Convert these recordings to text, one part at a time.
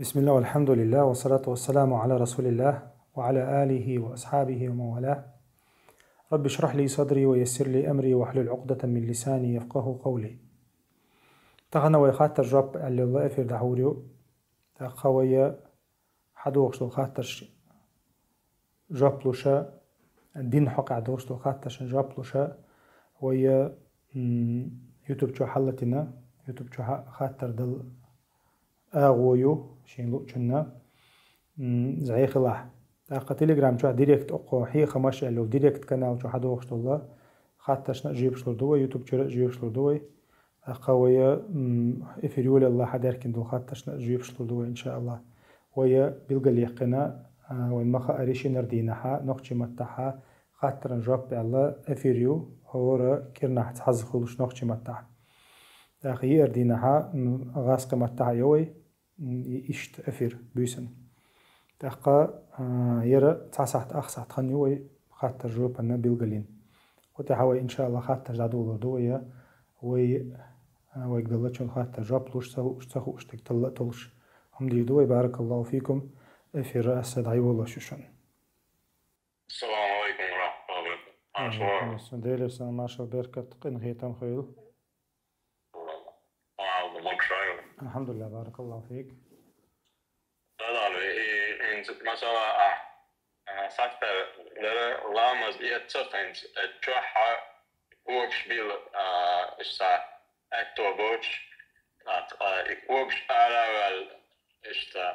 بسم الله والحمد لله والصلاة والسلام على رسول الله وعلى آله وأصحابه ومن والاه. رب اشرح لي صدري ويسر لي أمري واحلل عقدة من لساني يفقه قولي. تغنى ويخاطر جاب اللي الله في دحوريو تخويا حدوغش خاطرش جاب لوشا الدين حق عدوغش خاطرش جاب لوشا ويا يوتيوب شو حلتنا يوتيوب شو خاطر دل أغويو شين لوشنا زعي خلاح تاقة تليجرام شو ديريكت أقوى حي خماش لو ديريكت كانال شو حدا وقت الله خاطرش نجيب شلور دوي يوتيوب شو جيب شلور دوي قوية إفريول الله حدار كندو خاطرش نجيب شلور دوي إن شاء الله ويا بيلقى ليقنا وين ما أريشي نردينها نقشي متاحة خاطر نجاب الله إفريو هو كرنا حتحز خلوش نقشي متاحة تاقي أردينها غاسق متاحة يوي إشت أفير بيسن تاقا يرى تسعة أخسعت خنيوي خاطر جوب أنا بيلقلين وتحاول إن شاء الله خاطر جادو دوية ويقدر شون خاطر جاب لوش سهو اشتك تلش هم دي دوي بارك الله فيكم في رأس دعي والله شوشون. السلام عليكم ورحمة الله وبركاته. سنديل سلام ماشا بركة قنغي تنخيل. الحمد لله بارك الله فيك. مثلا faktor lamaz ietcerams tjoha koks bil ista ekto boch att koks aravel ista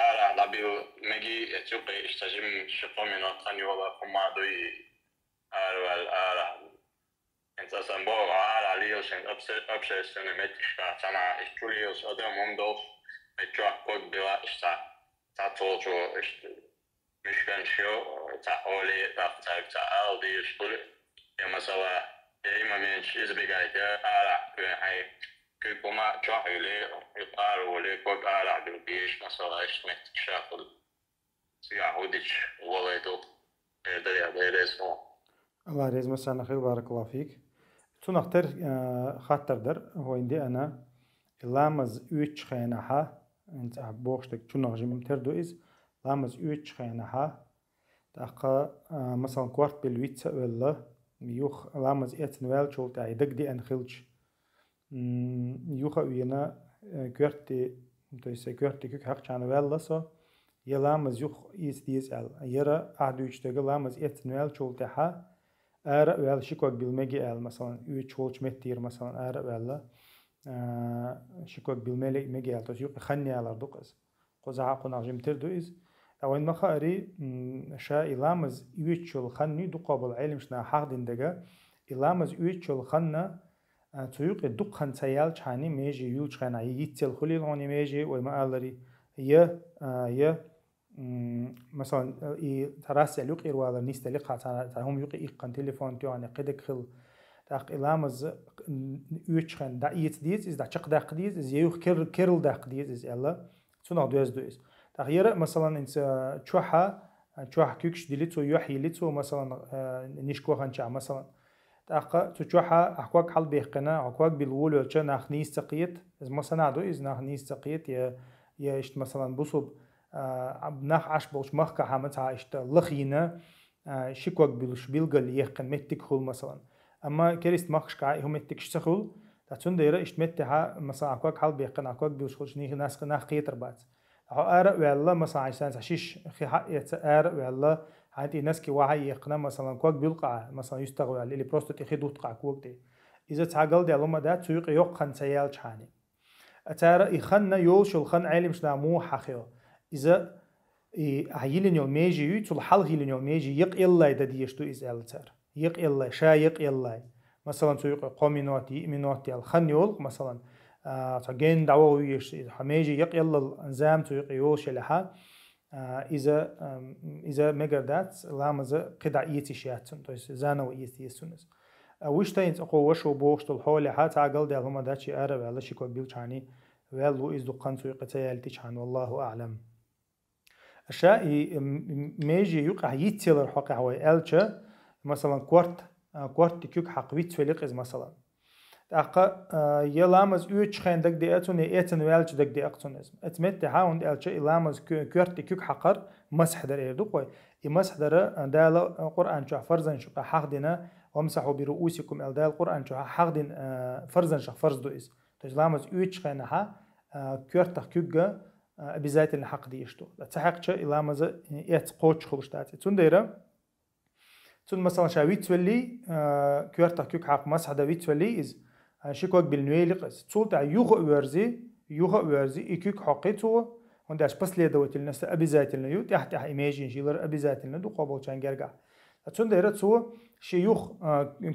ara labil megi etjupe ista jim shpomino tanyola komadoi aravel ara انت سنبور على ليوس ان ابسس ان متشا تما استوليوس ادم موندوف متشا كود بلا اشتا تاتوجو است مشكن شو تاولي تاع الدي شغل يا مثلا ايما منش از بيجايك على هاي كوما تشايلي يقال ولي كود على بالبيش مثلا است متشا سيعودش وليدو ده اسمه الله يرزق مسانا خير بارك الله فيك. تنختار خاطر در هو عندي أنا لامز يوتش خيانها أنت بوشتك تنخ جمم تردو إز لامز يوتش خيانها تأقى مثلا كوارت بالويتس ولا يوخ لامز إتن ويل شو تاعي دق دي أنخلش يوخ وينا كوارتي تويس كوارتي كوك حق كان ويلا صا يلامز يوخ إيز ديز أل يرى أحدوش تقول لامز إتن ويل شو تاعها أرى ويل شكوك بالمجي أل مثلا يوتش وولش متير مثلا أرى ويلا شكوك بالمجي أل تشيوك خني على الدقس قزعة قنا جم تردو إز أو إن ما خاري شا إلامز يوتش الخني دقابل علم شنا حق دندقة إلامز يوتش الخنا تشيوك الدق خن سيال شاني ميجي يوتش خنا يتسل خليل هوني ميجي وما ألري ي مثلا تراس يلوق إروالا نيستلقها تهم يوقي إيقان تليفون تيواني قدك خل تاق إلامز يوتشخن دا إيت ديز إز دا چق داق ديز إز يوخ كيرل داق ديز إز إلا تونغ دوز دوز تاق يرى مثلا إنس تشوحا كيكش ديليتو يوحي ليتو مثلا نيشكو خانشا مثلا تاق تشوحا أحكواك حل بيقنا أحكواك بالولو چا ناخ نيستقيت إز مثلا عدو إز ناخ نيستقيت يا إشت مثلا بصب ناخ عش بوش مخك حامتها إشت لخينا شكوك بلش بيلقل يقن متك خول مثلا أما كريست مخش كاي هم متكش سخول تاتون ديرا إشت متها مثلا أكواك حال بيقن أكواك بلش خولش نيخ ناس ناخ قيتر بات هو أرى والله مثلا عشان تعشيش خي حق أرى والله هانتي ناس كي وعي يقنا مثلا كواك بيلقع مثلا يستغل اللي بروستو تخي دوت قع كوك دي إذا تعقل دي لما ده تسوق يقن سيال شحاني أتارى يخنا يول شو الخن علم شنا مو حخيو إذا هيلين يوم ميجي يطول حل هيلين يوم ميجي يق إلا يدديشتو إز ألتر يق إلا شا يق إلا مثلا تيق قوميناتي مناتي الخن يول مثلا تجين دعوة يش حميجي يق إلا الأنزام تيق يوش لها إذا مجردات لامز قدع يتشياتن تويس زانو يتيسونس وش تين أقوى وبوشت الحول حتى عقل ده هم داتشي أرب على شيء قبيل شاني والله إز دقان سوي قتال تشان والله أعلم أشياء ميجي يقع يتسيلر حقه هو ألشة مثلا كوارت كيوك حق بيت فليق إز مثلا أقا يلامز يوتش خين دك دي أتون يأتن ويالش دك دي أقتون اسم أتمت هاوند ألش يلامز كورت كيك حقر مسح در إيردو قوي يمسح در دال قرآن شو فرزن شو حقدنا وامسحوا برؤوسكم الدال قرآن شو حقدن فرزن شو فرز دو إس تجلامز يوتش خين ها كورت كيك обязательно حق دي يشتو تحق شو يلامز يأت قوتش خلشتات تون ديرا تون مثلا شاويت ولي كورت كيك حق مسح دا ولي إز شكوك بالنويلقس تصولتع يوغا ورزي يكيك حقيتو ونداش بس لي دوت الناس ابيزاتلنا يو تحت ايماجين شيلر ابيزاتلنا دو قبول كان جرجع تون دايره تو شي يوخ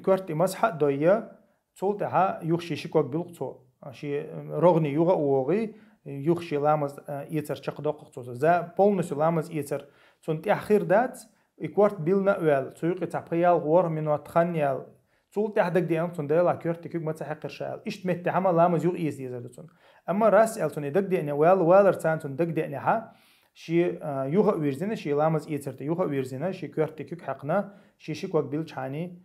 كورت مسح دويا تصولتع يوخ شي شكوك بالقصو شي رغني يوغا وغي يوخ شي لامز يتر شق قصو ذا بولنس لامز يتر تون تاخير دات يكورت بيلنا ويل سويق تابريال غور منو تخنيال تول تحدك دي أنتون دايلا كورت كيك ما تحقر شال إشت مت عمل لامز يوغ إيز يزردون أما راس ألتون دك دي أنا والر تانتون دك دي أنا ها شي يوغ ويرزنا شي لامز إيترت يوغ ويرزنا شي كورت كيك حقنا شي شيك وق بيلشاني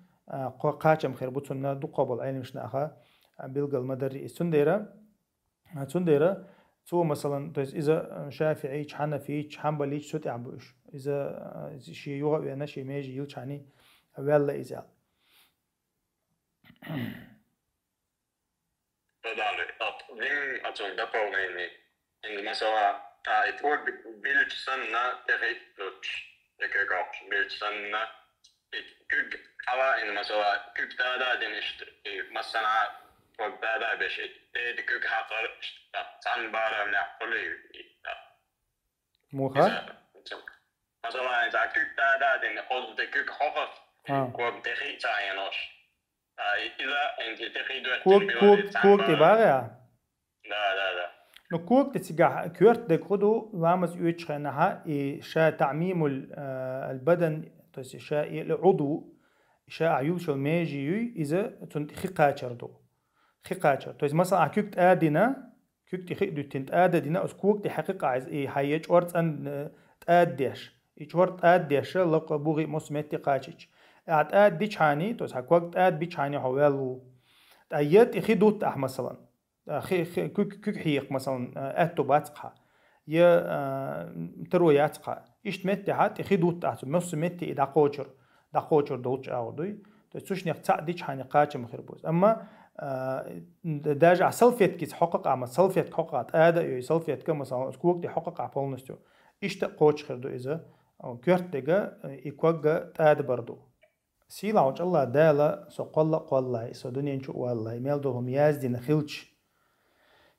قاچم خير بوتنا دو قبل عين مش ناخا بيلقى المدري استون ديرا تو مثلا تو إذا شافعي حنفي حنبلي سوت عبوش إذا شي يوغ وينا شي ميجي يلشاني ولا إذا Din alltså dapolni in mesela I får bild sanna direkt lutch det kan gå bild sanna it kug hava in mesela kug tada din ist مثلا kug tada besh det kug haqar san bara naqli موخا مثلا إذا kug tada din قصد kug hoqaf kug direkt sayanosh إذا أنت تريد كوك تباغي لا نو كوك تتجاه كورت دكودو لامز يوتشخنها شا تعميم البدن تس شا العضو شا عيوش الماجي إذا تنت خقاچر دو خقاچر تس مثلا كوك تادينا كوك تخي دو تنت ادينا اس كوك دي حقيقة عايز هيج اورت ان تاديش ايشورت اديش لق بوغي مسمت قاچيش اد بيچاني تس حقوق اد بيچاني هوالو ايت اخي دوت مثلا كوك حيق مثلا اتو باتقها تروي اتقها اشت متي هات خدوت تاعت نص متي دا قوچر دوتش اودوي تسوش نيق تاع ديش هاني قاچ مخربوز اما داجع سلفيت كيس حقق اما سلفيت حققات ادا يو سلفيت كما مثلا كوك دي حقق بولنستو اشت قوچ خردو اذا كورتيغا ايكوغا تاد بردو سيلا وج الله دالا سو قلا سو دنيا نشو والله ميلدوهم يازدي نخيلش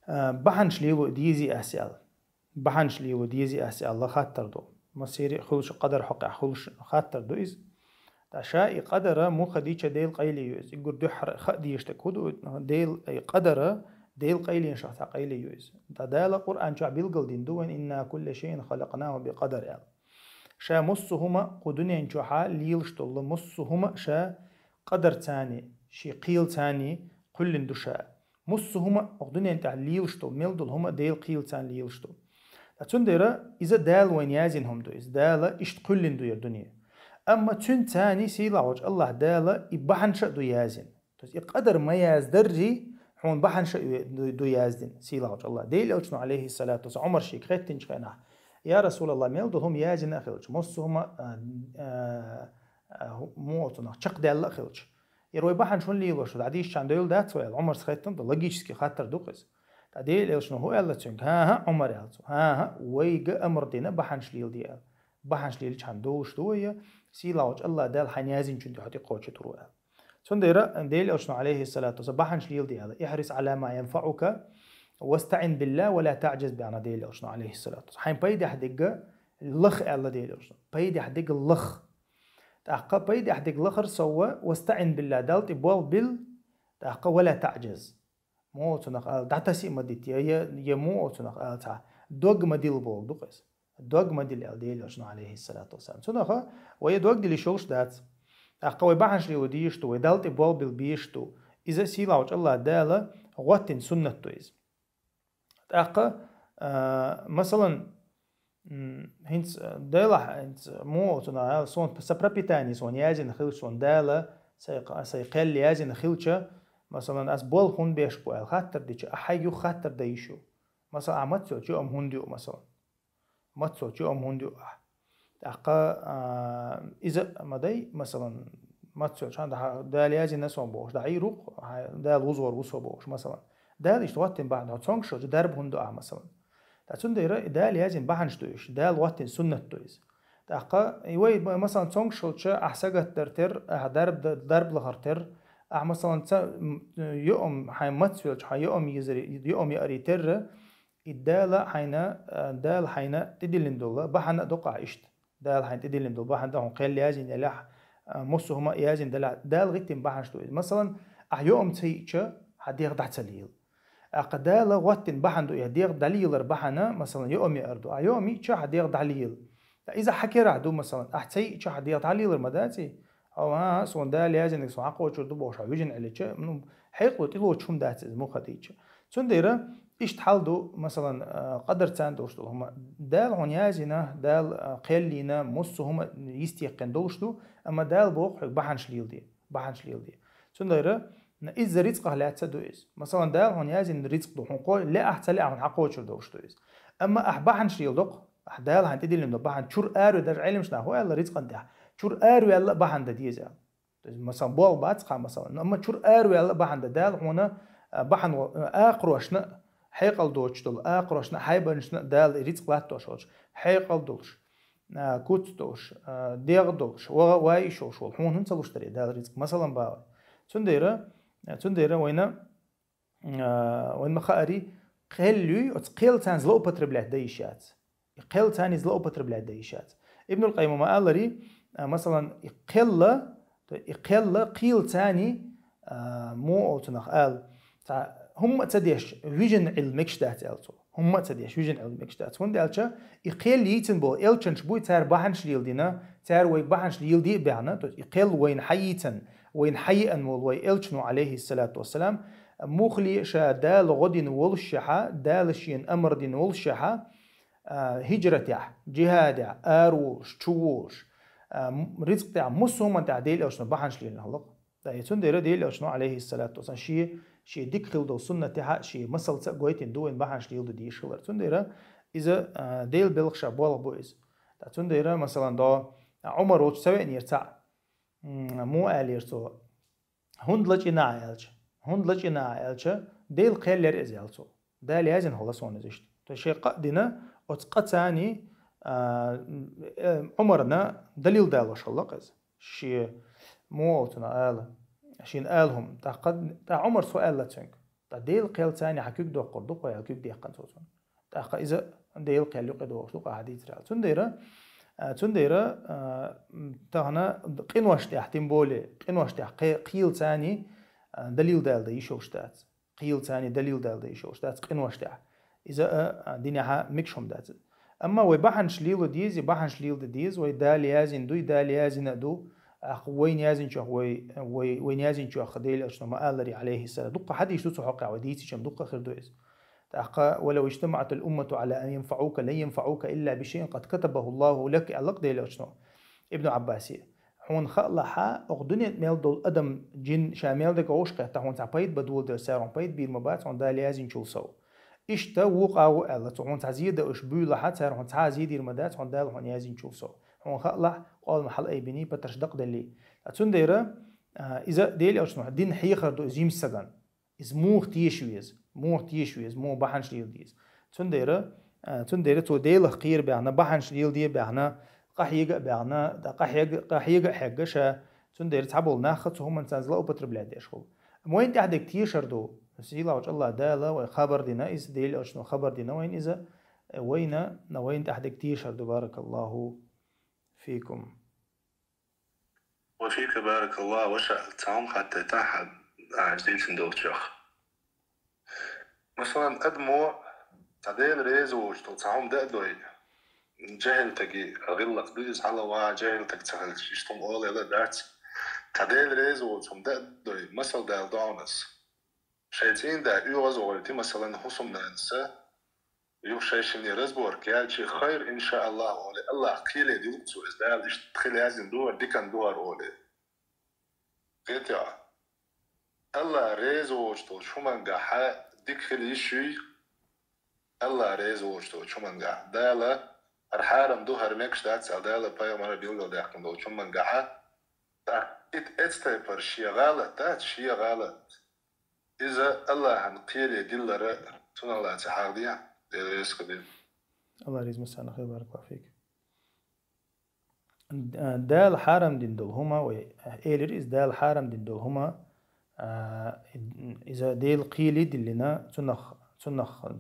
بحنش ليو ديزي أسأل الله خاطر دو مسيري خلش قدر حق خلش خاطر دو إز تشاء قدر مو خديشة ديل قيلي يوز يقول دحر خدي يشتكودو ديل قدر ديل قيلي شخص قيلي يوز تدال القرآن شعب بالقلدين دوين إنا كل شيء خلقناه بقدر يعني شا مصهما قدنيا نشوحا ليلشتول مصهما شا قدر تاني شي قيل تاني كل دشاء مصهما أقدنيا نتاع ليلشتول ميلدول هما ديل قيل تان ليلشتول تون ديرا إذا دال وين يازنهم دو إذا دال إشت كل دو الدنيا أما تون تاني سيلا وج الله دال يبحن شا دو يازن تس يقدر ما يازدرجي حون بحن شا دو يازدن سيلا وج الله ديل أوجنو عليه الصلاة والسلام عمر شيك خيتن شخينا يا رسول الله ميلدول هم يازن أخلج مصهما موتنا شق دال أخلج يروي بحن شون لي وشو عديش كان ديل دات سؤال عمر سخيتن ده لقيش كي خاطر دوقس ديل إيش هو الله تشنك ها عمر يالسو ها ويجا أمر دينا بحن شليل ديال بحن شليل كان دوش دوية سيلاوج الله دال حنيازين شو تحطي قوتش تروى ثم ديل إيش عليه الصلاة والسلام بحن شليل ديال احرص على ما ينفعك واستعن بالله ولا تعجز بعنا ديل إيش عليه الصلاة والسلام حين بيد حدق اللخ الله ديل إيش بيد حدق اللخ تحقق بيد حدق لخر سوا واستعن بالله دالت بول بال تحقق ولا تعجز مو تنق دعتسي مديت يا مو تنق تا دوغ مديل بول دوقس دوغ مديل ديل إيش عليه الصلاة والسلام تنق ويا دوغ ديل شوش دات تحقق ويبحنش لي وديشتو ودالت بول بالبيشتو إذا سيلاوج الله دالا غوتن سنة تويز تحقق مثلا هنس دالا هنس مو تنا صون سبرابيتاني صون يازن خلش صون دالا سيقل يازن خلشة مثلا أس بول هون بيشقو الخطر ديش أحيو خطر ديشو مثلا عمتسو جو أم هنديو مثلا متسو جو أم هنديو أقا إذا مدي مثلا متسو شان ده لازم نسوان بوش ده عيروق ده الوزور وسو بوش مثلا ده اشتواتن بعد هتصونك شو درب هندو مثلا تاتون ديرا ده لازم بحنش تويش ده الواتن سنة تويز تاقا يوي مثلا تصونك شو أحسجت ترتر درب لغرتر مثلا يوم حي متسو حي يوم يزري يوم يقري تر الدالة حينا دال حينا تدلين دولا بحنا دقع إشت دال حين تدلين دولا بحنا ده قيل لازم يلاح مصو هما يازن دال غيتين بحنش تويز مثلا يوم تيجا حديق دحت سليل أقدال واتن بحندو يديق دليل بحنا مثلا يومي أردو يومي تشا حديق دليل إذا حكي رعدو مثلا أحتي تشا حديق دليل مداتي أو ها سون دال لازم نكسو عقو تشردو بوشا يجن على تشا منو حيقلو تلو تشوم دات مو خديتش سون ديرا إيش تحلدو مثلا قدر تاندوشتو هما دال هون يازنا دال قيلينا مصو هما يستيقن دوشتو أما دال بوق بحنش ليل دي سون ديرا إذا رزق لا تدويس مثلا ده هون يازن رزق دو حقوق لا أحسن لا عن حقوق شو دوش دويس أما أحبحن شيل دق أحدال هن تدي لهم بحن شور آرو در علم شنا هو يلا رزق ده شور آرو يلا بحن ده ديزا مثلا بول باتس قام مثلا أما شور آرو يلا بحن ده دال هنا بحن آخروشنا حيقل دوش دول آخروشنا حيبنشنا دال رزق لا توش حيقل دوش كوت دوش ديغ دوش واي شو هون هنسلوش تري دال رزق مثلا باوي تنديرا وين مخاري قلّي وتقيل تان زلو بتربلات ديشات قيل تاني زلو بتربلات ديشات ابن القيم ما قال لي مثلا يقل قيل تاني مو أو تنخ قال هم تديش فيجن علمكش دات ألتو هم تديش فيجن علمكش دات وين دالشة يقل يتن بو إلشنش بوي تار بحنش ليلدينا تار ويك بحنش ليلدي بعنا يقل وين حيتن وين حي أنمول ويلشنو عليه الصلاة والسلام مخلي شا دال غدين والشحة دال شين أمر دين والشحة هجرة تاع جهاد تاع أروش تشوش رزق تاع مصهم تاع ديل أوشنو بحنش لين هلق دا يتون ديل أوشنو عليه الصلاة والسلام شي ديك خلدو سنة تاع شي مسل تقويتين دوين بحنش ليل دي شغل تون ديرا إذا ديل بلغشا بول بويز تون ديرا مثلا دا عمر وش سوي نيرتاع مو آليرتو هندلج إنا عيالش ديل قيلر إزيالتو دا لازم هلصون إزيشت تشي قدنا وتقتاني عمرنا دليل دالوش اللقز شي موتنا آل شين آلهم تا عمر سؤال لتنك تا ديل قيل تاني حكيك دو قردوق ويالكيك دي قنصوصون تا إذا ديل قيل يقدو وقتوق حديث رأل تنديرا تهنا قنوش تحتين بولي قنوش قيل تاني دليل دال دا يشوشتات قيل تاني دليل دال دا يشوشتات قنوش تح إذا دينها مكشهم دات أما ويبحنش ليل ديز يبحنش ليل ديز ويدال يازن دو يدال يازن دو وين يازن شو وين يازن شو خديل أشنو ما قال عليه السلام دقة حد يشتوت حقع وديتي شم دقة خير دويز ولو اجتمعت الأمة على أن ينفعوك لن ينفعوك إلا بشيء قد كتبه الله لك ألق ديل أشنو ابن عباسي هون خلحا أقدني ميل دول أدم جن شامل دك عوشقه تهون تعبيد بدول درسارون بيد بير مبات هون داليازين شول سو إشتا وقعو ألا تهون تعزيد أشبو لحد سار هون تعزيد المدات هون دال هون يازين شول سو هون خلح قال محل أي بني بترش دق دلي أتون ديرا إذا ديل أشنو دين حيخر دو زيم سجن إز موه تيشويز مو بحنش ليل ديز تون ديرا تو ديل خير بعنا بحنش ليل دي بعنا قحيقة بعنا دا قحيقة حقشة تندير تعبول ناخذ هم تنزل أو بتربلاد يشغل موين تحدك تيشر دو سيلا وجه الله دالا وخبر دينا إز ديل أو شنو خبر دينا وين إذا وين تحدك تيشر دو بارك الله فيكم وفيك بارك الله وشاء تعم حتى تحد عجزين سندوتشخ مثلا أدمو تعديل ريزو وشتو تعم دقدوي جاهل تجي أغلق بيز على وا جاهل تكتهل شيشتم أول يلا دارت تعديل ريزو ثم دقدوي مثل دال دانس شيتين دا يوغز ولتي مثلا حسم نانسا يو شيشين يرزبور كيالشي خير إن شاء الله أولي الله قيلي دي لقصو إزدال إش تخيل هازين دور دي كان دور أولي قيت يا الله ريزوشتو شو منجح ديك خليشي الله ريزوشتو شو منجح دالا الحارم دو هرمكش داتس دالا بايا مرة بيلو داكم دو شو منجح اتستيبر شي غلط دات شي غلط إذا الله هنقيل يدلر تون الله تحاضيا ديريسك دي الله يرزق مسانا خير بارك الله فيك. دال حرم دين دول هما وإيلر إز دال حرم دين دول هما إذا ديل قيلي دلنا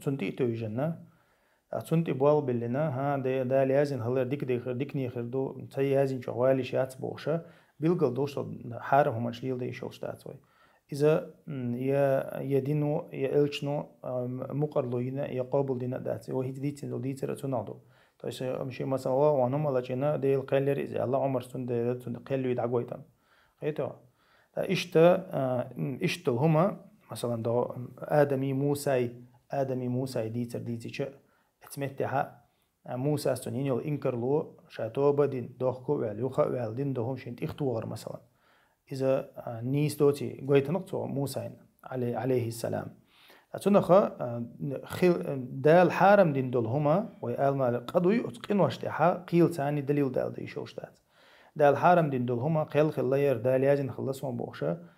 تنتي توجنا تنتي بوال بلنا ها دا لازم هلا ديك نيخردو تي لازم شوالي شات بوشة بيلقل دوش حرم هما شليل دي شو شتاتوي إذا يا دينو يا إلشنو مقرلو ينا يقابل دينا داتي وهي ديتين دول ديتر تنادو تايش مشي مثلا وانهم على جنا ديل قلر إذا الله عمر سند قلوا يدعويتن خيتوا إشتا هما مثلا دو آدمي موسى ديتر ديتي اتمتها موسى استنينيو إنكرلو شاتوبا دين دوخكو وعليوخا وعلدين دوهم شنت اختوار مثلا إذا نيس دوتي قويت نقطو موسى عليه السلام أتنخا دال حارم دين دول هما ويالما قدوي أتقن واشتحا قيل تاني دليل دال دي شوشتات دال حارم دين دول هما قيل خلاير دال يازن خلصهم بوخشا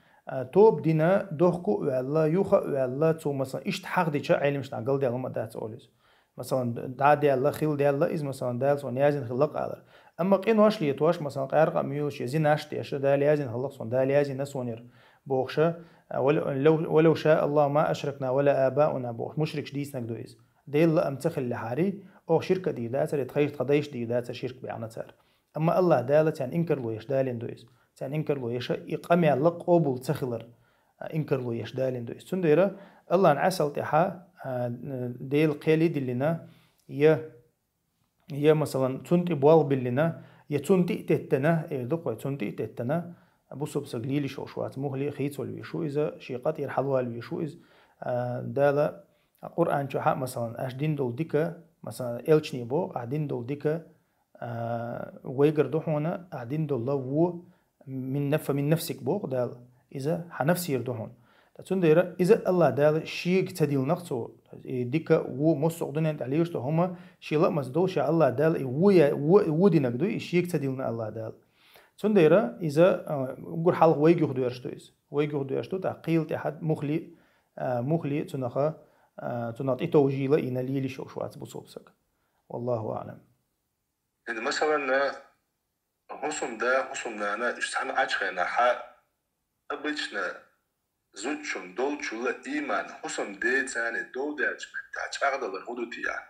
توب دينا دوخكو وعلا يوخا وعلا تو مثلا إشت حق دي شا علمش نعقل دال هما دات أوليز مثلا دا دال خيل دال إز مثلا دال سون يازن خلق آدر أما قين واش ليتواش مثلا قارقا ميوش يزين اشتي أشا دال يازن خلق سون دال يازن نسونير بوخشا ولو شاء الله ما أشركنا ولا آباؤنا بوخ مشرك شديس نقدويز ديل أمتخل لحاري أو شركة دي داتر يتخيش تقديش دي داتر شرك بعناتر أما الله دالة يعني إنكر له يش دالين دويز يعني إنكر له يش إقامي اللق أبو تخلر إنكر له يش دالين دويز تنديرة الله نعسل تحا ديل قيلي دلنا يا مثلا تنتي بوال بلنا يا تنتي تتنا إيدق تنتي تتنا بصب سجليلي شوات مهلي خيط والبيشو إذا شيقات يرحلوا البيشو إذ دالا قرآن شو حق مثلا أشدين دول ديكا مثلا إلشني بو قاعدين دول ديكا ويجر دوحونا قاعدين دول لو من نفسك بو دال إذا حنفسي يردوحون تندير إذا الله دال شيء تديل نقصه ديكا و مصعدين عليهش هما شيء لا مصدوش الله دال ودي نقدو شيء تديلنا الله دال تنديرا إذا نقول حلق ويجوه دويرشتو تعقيل تحت مخلي تنخا تنعطي توجيله إن ليلي شوات بصوبسك والله أعلم. إذا مثلا حسم أنا إشتحن عشقنا حق أبيشنا زوجهم دولشوا إيمان حسم دي تاني دو داج من تعشقد الحدودية.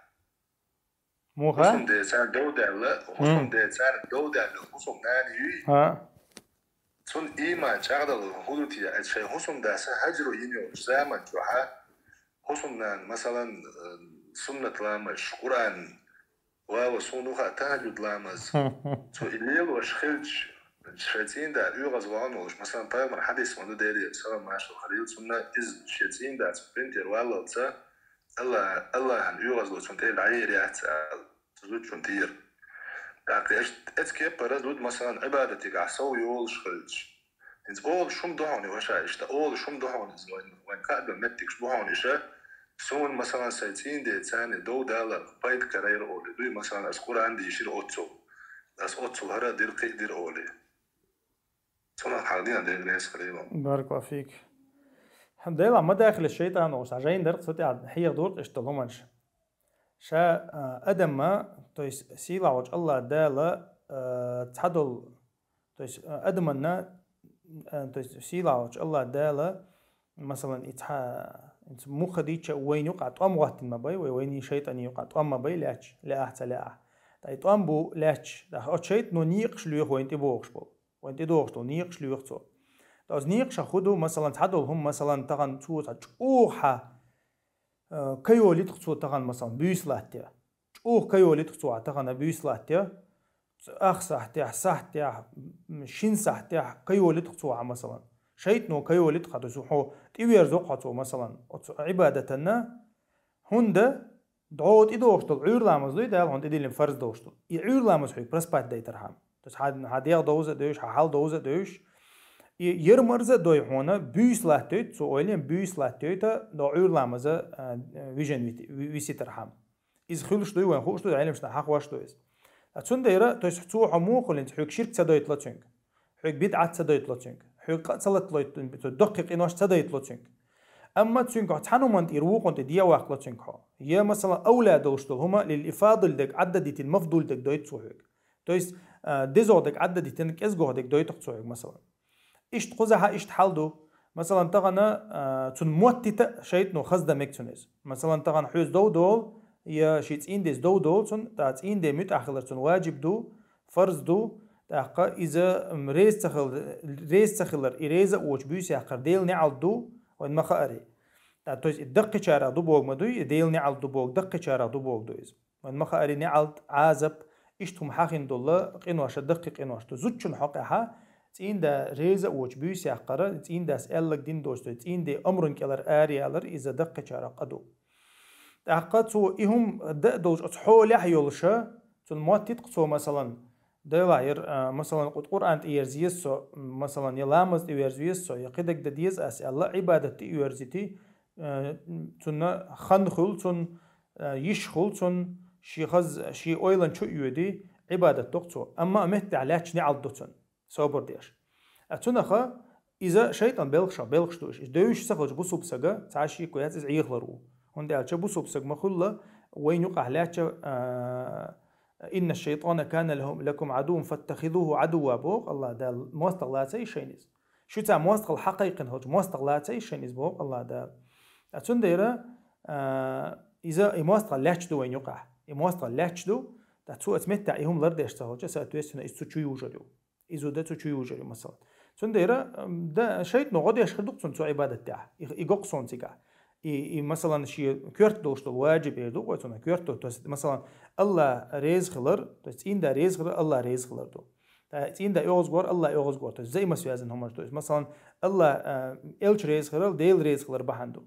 حسم دي تاني دو داج حسم دي تاني دو داج حسم ناني سون إيمان تعشقد الحدودية أشي حسم دا سهجرو ينيو زمان جوها حسم نان مثلا سنة لامش قرآن وصونوها تهجد لامز سو إليل وشخلج شيتين دا يغز وانوش مثلا بايمر حديث منو ديري سلام ماشو خليل سنة إز شيتين دا سبرنتر والله تا الله هن يغز لو سنتين العير يحت تزود شنتير يعني اتكي برزود مثلا عبادتك عصو يول شخلج انت اول شم دهوني وشا اشتا اول شم دهوني وين كأدو متكش بهوني شا سون مثلا سايتين دي تاني دو دالر بايد كارير اولي دوي مثلا اسكور عندي يشير اوتسو اوتسو هرا دير قي دير اولي سون حاضين دير ناس قريبا بارك الله فيك الحمد لله ما داخل الشيطان وسعجين درت صوتي عاد هي دور اشتلهمش شا ادم ما تويس سيلا وجه الله دالا تحدل تويس ادمنا تويس سيلا وجه الله دالا مثلا انت مو خديتش وين يقع طعم وقت ما باي وين شيطان يقع طعم ما باي لاش لا احت لا تاي طعم بو لاش دا هو شيط نو نيقش ليو وين تبوخش بو وين تدوخش تو نيقش ليو تو داز نيقش خدو مثلا تحدل هم مثلا تغن تو تشوخا كيولي تخصو تغن مثلا بيسلاتيا تشوخ كيولي تخصو تغن بيسلاتيا اخصحتيا صحتيا شين صحتيا كيولي تخصو مثلا شيطنو كيولي تخصو حو تيوير زوقاتو مثلا عبادتنا هندا دعوت إدوشتو عير لامز دوي دال هند إديلين فرز دوشتو عير لامز حيك برسبات داي ترحم تس هاد يغ دوزة دوش حال دوزة دوش يرمرزة دوي هونا بيس لاتوت سو أولين بيس لاتوتا دو عور لامزة فيجن ويسيترحام إذا خلش دوي وين خوش دوي علم شنا حق واش دويز أتون دايرة تويس حتو حموق ولين حيك شرك تدوي تلاتشنك حيك بدعة تدوي تلاتشنك حيك صلت تدقق إنوش تدوي تلاتشنك أما تشنك هتحنو من يروق أنت ديا واقلا تشنك هي مثلا أولاد وشتل هما للإفاضل دك عددت المفضول دك دويت سوهيك تويس ديزو دك عددت إنك إزجو دك دويت تسوهيك مثلا إيش تخزها إيش تحلدو مثلا تغنا تون موتة شيء نو خزدا مكتونيز مثلا تغنا حوز دول يا شيء إنديس دول تون تات إندي متأخر تون واجب دو فرض دو تأخر إذا ريز تخلر إريزة وش بيس يأخر ديل نعل دو وين ما خاري تويس الدقة شارع دبوق مدوي ديل نعل دبوق دقة شارع دبوق دويز وين ما خاري نعل عازب إشتهم حاخين دولا قنواش دقة قنواش تزوجن حقها تين دا ريزة وش بيس يأخر تين دا سألك دين دوستو تين دا أمرن كلر آري علر إذا دقة شارع قدو تأخذ سو إهم دوج أتحول يحيولشة تلمات تقصو مثلا دلاير مثلا قرآن تيرزيسو مثلا يلامز تيرزيسو يقدك دديز أسئلة عبادة تيرزيتي تنا خنخل تن يشخل تن شي خز شي أويلن شو يودي عبادة تقصو أما مهت علاش نعضو تن صبر ديش أتناخا إذا شيطان بلغشتوش دوش سخج بوسو بسجا تعشي كويس عيخلرو هندي على بوسو بسج مخلة وين يقع علاش إن الشيطان كان لكم عدو فاتخذوه عدوا بوق الله دال موستغلاتي شينيز شو تاع موستغل حقيقي هوج موستغلاتي شينيز بوق الله دال أتون ديرة إذا موستغل لاتشدو وين يقع موستغل لاتشدو تاتسو أتمتع إهم لردش تهوج سأتوسنا إستوتشو يوجدو إذا ده تشو يوجدو مثلا تون ديرة ده شيء نقد يشخدق تون عبادة تاع يقصون تيجا مثلا شيء كيرت دوشتو واجب يدو وتونا كيرتو مثلا الله ريز خلر تين دا ريز خلر الله ريز خلر دو تين دا يوز غور الله يوز غور زي ما سوازن هم مثلا الله إلش ريز خلر ديل ريز خلر بحندو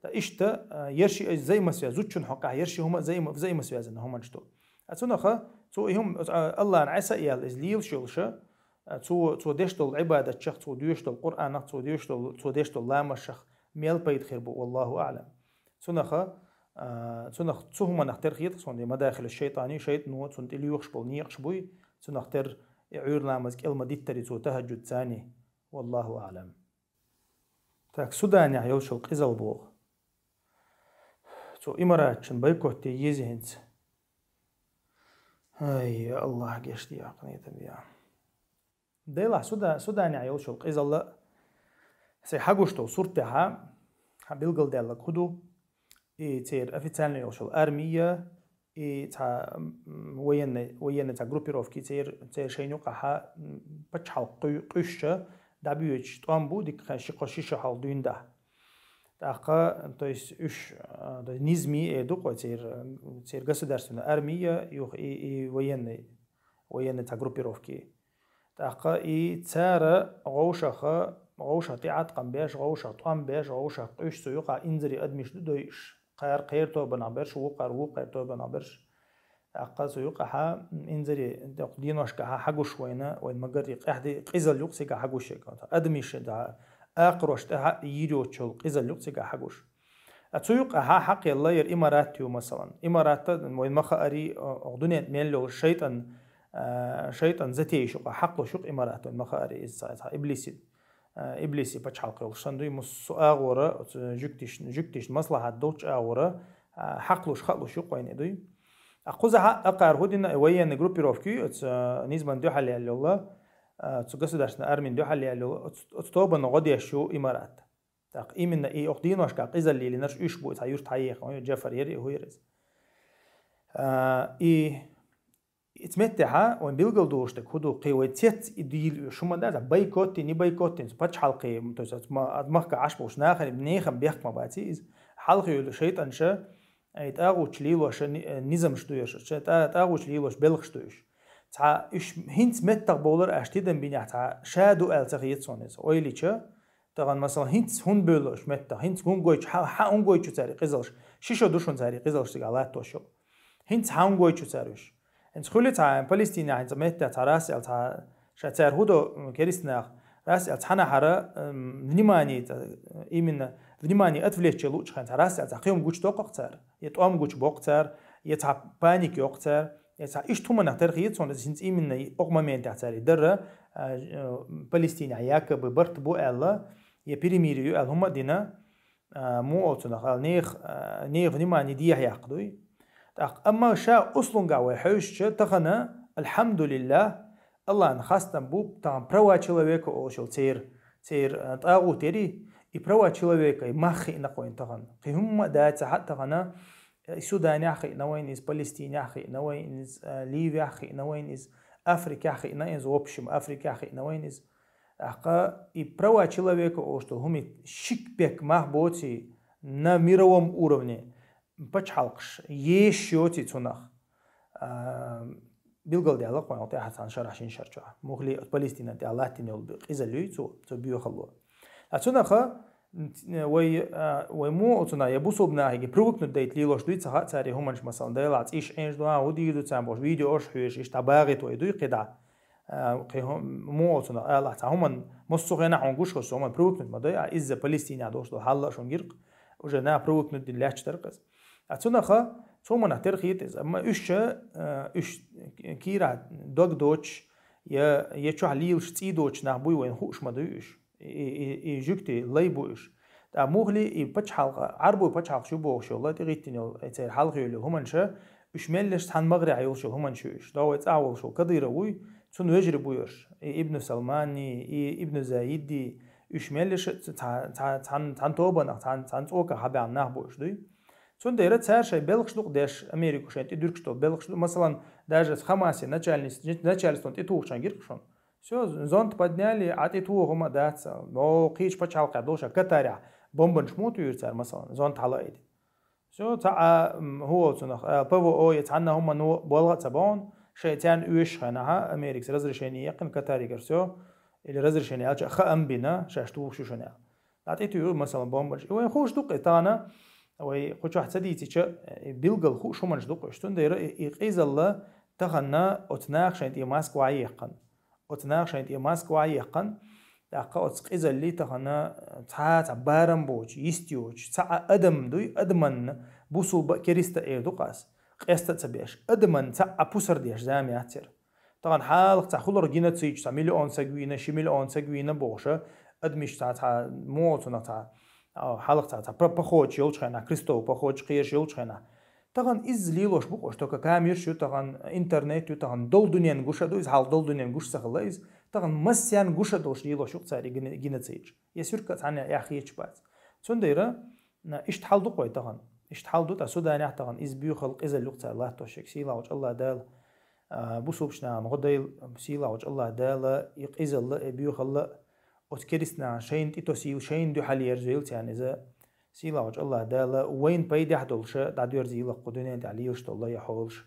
إشتا يرشي زي ما سواز زوجن حقه يرشي هم زي ما سوازن هم نشتو أتونا خا تو هم الله نعسى يال إزليل شلشة تو ديشتو العبادة شخ تو ديشتو القرآن تو ديشتو لام الشخ ميل بيت خيربو والله أعلم سنخا تسهم نختار خيط صندي مداخل الشيطاني شيطان صند اللي يخشبو نيخشبوي سنختار يعير لامزك المديت تريتو تهجد ثاني والله أعلم تاك سوداني عيوشو قزل بوغ تو إماراتشن بايكوتي يزهنز أي الله قشتي عقني تبيع ديلا سوداني عيوشو قزل لا سي حاجوشتو صورتها حبيلقل ديالك خدو تير أفيتالنا يوشل أرمية تا وين تا جروبيروفكي تير شينو قها بتشحال قشة دبيوش طامبو ديك قشيشة حال دوين ده تاقا تويس إيش نزمي دوق تير государственная أرمية يوخ وين تا جروبيروفكي تاقا تارا غوشة تيعت قنباش غوشة طنباش غوشة قيش سيوقع إنزري أدمش دويش قير تو بنعبرش وقير تو بنعبرش أقا سيوقع ها إنزري دينوش كها حقوش وين مقري قحدي قيزل يقسي كها حقوش أدمش دا أقروش تها يريو تشول قيزل يقسي كها حقوش أتسيوقع ها حق الله ير إماراتيو مثلا إمارات وين مخاري أغدوني ميلو شيطان زتي شق حقه شق إمارات وين مخاري إزاي إبليسي بتشحال قيل شندوي مس أغورة جكتش مصلحة دوتش أغورة حقلوش خلوش يقوين دوي أقوزها أقار هودينا وين جروبيروفكي نسبة دو حالي على الله تقصد درسنا أرمين دو حالي على تطوبا نغدي شو إمارات تقيمنا إيه أخدين وش كقيزة اللي نرش يشبو تايور تحيق جافر يري هو يرز اتمتها وين بيلقل دوشتك هدو قوتيت يديل شو ما ده بايكوتين يبايكوتين بتش حلقي متوسط ما أدمغك عشبه وش ناخر بنيخم بيحك ما باتيز حلقي يلو شيطان شا يتاغو تشليل وش نظام شتويش تاغو تشليل وش بلغ شتويش تا إيش هنت متق بولر أشتيدن بيني تا شادو ألتقيت صونيز أويلي شا تغن مثلا هنت هون بولش متق هنت هون جويش هون جويش تاري قزلش شيشو دوشون تاري قزلش تقالات توشو هنت هون جويش تاريش انت خليت عن فلسطين عن زميت تعراسي على شاتر هودو كريسنا раз ацхана хара внимание именно внимание отвлечь лучше хань раз ацхим гуч тоқцар етом гуч боқцар ета паник yoqцар ета иштумана терхиет сон синц именно ок момент ацари дер Палестина якобы барт бу элла я перемирию алхума дина مو أصلا نيغ внимание دي يقضي أما شا أصلا قوي حوش تخنا الحمد لله الله نخاستم بوب تام права человека ошел цер тагу тери и права человека и махи нақоин таган қихумма даца хатта гана Судан яхи навайн из Палестины яхи навайн из Ливии яхи навайн из Африки яхи навайн из общем Африки яхи навайн из и права человека, что гуми шикбек махботи на мировом уровне, почалкш, еще тицунах. Билгал диалог, понял, ты хасан шарашин шарча. Могли от Палестины ты Аллах ты не улбил. Из-за люйцу, то биохало. Отсюда وي مو أصلا يبوسوا بناهي بروك نديت لي لوش دويت ساعات ساري هم مش مثلا دايلات إيش إنش دوا ودي يدو تسامبوش فيديو أش حيش إيش تباغت ويدوي قدع مو أصلا الله تعهم مصغنا عن جوش خصو هم بروك ند مضيع إذا فلسطين عدوش ده حلا شون جرق وجنا بروك ند اللي تركز أتصنع خا ثم نحترقيت إذا أما إيش كيرا دوغ دوتش يشو عليلش تي دوتش نحبوي وين خوش مضيعش يجوكتي ليبوش تا مغلي يبتش حلقة عربو يبتش حلقة شو بوغ شو الله تغيتني يتسير حلقة يولي همانشا وش ملش تحن مغري عيول شو همانشوش داو يتعول شو كدير وي تون يجري بويرش ابن سلماني ابن زايدي وش ملش تحن توبنا تحن توقع حبي عن نحبوش دي تون دايرة تسير شاي بلغش دوق داش أمريكو شاين تدركش دو بلغش دوق مثلا даже خماسي начальством تتوق شان جيركشون все, зонт подняли, а ты туго мадаться, но кич почалка доша катаря, бомбан шмутуют цар масалан, зонт халайд. Все, та هو цунах, ПВО يتعنا هم نو болга цабон, шейтян уиш ханаха, Америкс разрешение якин катаригер все, или разрешение алча хаам бина, шаштух шушаня. А ты ту масалан бомбан, и خوش دوق تانا, وي خوش واحد سديتي چا بيلقل خوش همانش دوق شتون دايره يقيز الله تخنا اتناخ شايت يماسكو عيقن. أتناقش عند ماسك وعيقن دقة أتسقيز اللي تخنا تعات بارم بوج يستيوج تع أدم دوي أدمن بوسو بكريستا إيردو قاس قيستا تبيش أدمن تع بوسر ديش زامي عتر طبعا حالق تع خلر جينا تسيج تع مليون سجوينا شي مليون سجوينا بوشة أدمش تع موتنا تع حالق تع بخوج يلشخنا كريستو بخوج قيش يلشخنا طبعا إز ليلوش بقوش توكا كامير شو طبعا إنترنت طبعا دول دنيا نقوش دو إز حال دول دنيا نقوش سخلا إز طبعا مسيان نقوش دوش ليلوش يقصاري جينا تسيج يسير كتعني يا أخي يشبات سون ديرا إشت حال دو قوي طبعا إشت حال دو تسوداني طبعا إز بيو خلق إز اللقطة الله توشك سيلا وج الله دال بوسوبشنا مغديل سيلا وج الله دال يقيز الله بيو خلق أتكرسنا شين تيتوسيل شين دو حالي يرزيل يعني إذا سيلا وجه الله دالا وين بيد يحدلش دادور زيلا قدنين تعليوش الله يحولش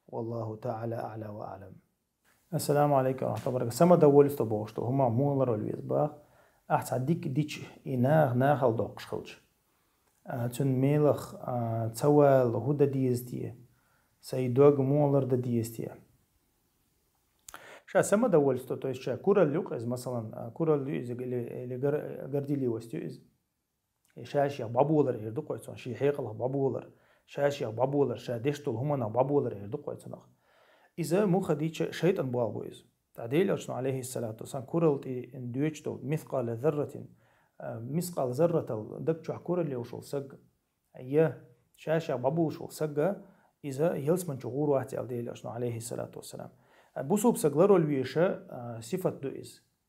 والله تعالى أعلى وأعلم. السلام عليكم ورحمة الله وبركاته. سما دولش تبوشتو هما مولر والويزباخ أحسن ديك ناخ الدوقش خلش. تون ميلخ توال هودا ديستيه سيدوغ مولر دا ديستيه. شا سما دولش تو شا كورا اللوق إز مثلا كورا اللي قرديلي وستيو إز شاشيا بابولر يردو قويتون شي حيقله بابولر شاشيا بابولر شادشتول همنا بابولر يردو قويتون إذا مو خديتش شيطان بوالبويز تعديل أشنو عليه الصلاة والسلام كورلتي اندويتشتو مثقال ذرة دكتشو كورل اللي وشول سق أيه شاشيا بابول شول سق إذا يلس من شغور واحد تعديل أشنو عليه الصلاة والسلام بوسوب سقلرو الويشة صفة دو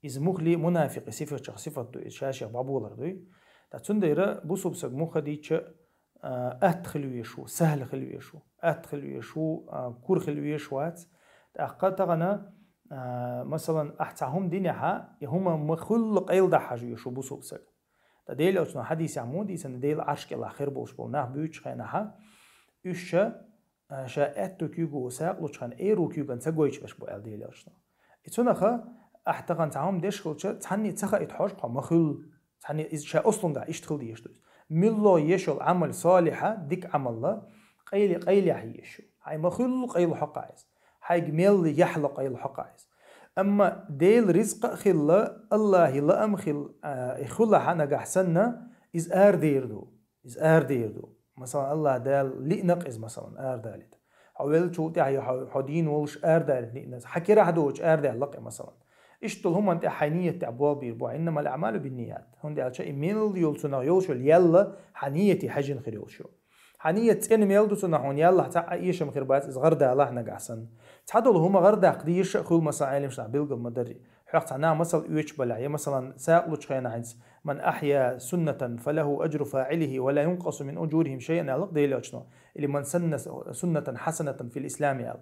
إذا مخلي منافق صفة دو شاشيا بابولر دوي تاتون دايرة بوسوب سق مو خديتش أدخلويشو سهل خلويشو أدخلويشو كور خلويشوات أقا تغنى مثلا أحتاهم دينها يهما مخلق أيل دا حاجويشو بوسوب سق تديل أوتنا حديث عمودي سنديل عرشك الأخير بوش بولناه بيوش خينها إيشا شا أتو كيوغو ساق لوشخان إيرو كيوغان ساقويش باش بو أل ديل أوتنا إتونا خا أحتاقان تعهم ديشخلش تعني تخا إتحاج قا مخل يعني إذا أصلاً يشتغل ديشتوز ملو يشل عمل صالحة ديك عمل الله قيل يحيشو هاي مخلوق قيل حق عايز هاي ميل يحلق قيل حق عايز أما ديل رزق خلا الله لا أم خل خلا حنا قحسنا إز آر ديردو مثلا الله دال لئنق إز مثلا آر دالت حاول شو تاعي حدين ولش آر دالت لئنس حكي راح دوج آر دال لقي مثلا إشتل هم أنت حنية تعبوا بيربوا إنما الأعمال بالنيات هون على شيء ميل يولسنا يولشو يلا حنيتي حجن خير يولشو حنية إن ميل دوسنا هون يلا تاع إيش مخير باز غردا الله نجحسن تعدل هم غردا قديش خول مسائل مش بيلقى مدري حقت عنا مثل يوش بلع مثلا ساقلش خينا عز من أحيا سنة فله أجر فاعله ولا ينقص من أجورهم شيئا على قديل أجنو اللي من سن سنة حسنة في الإسلام يال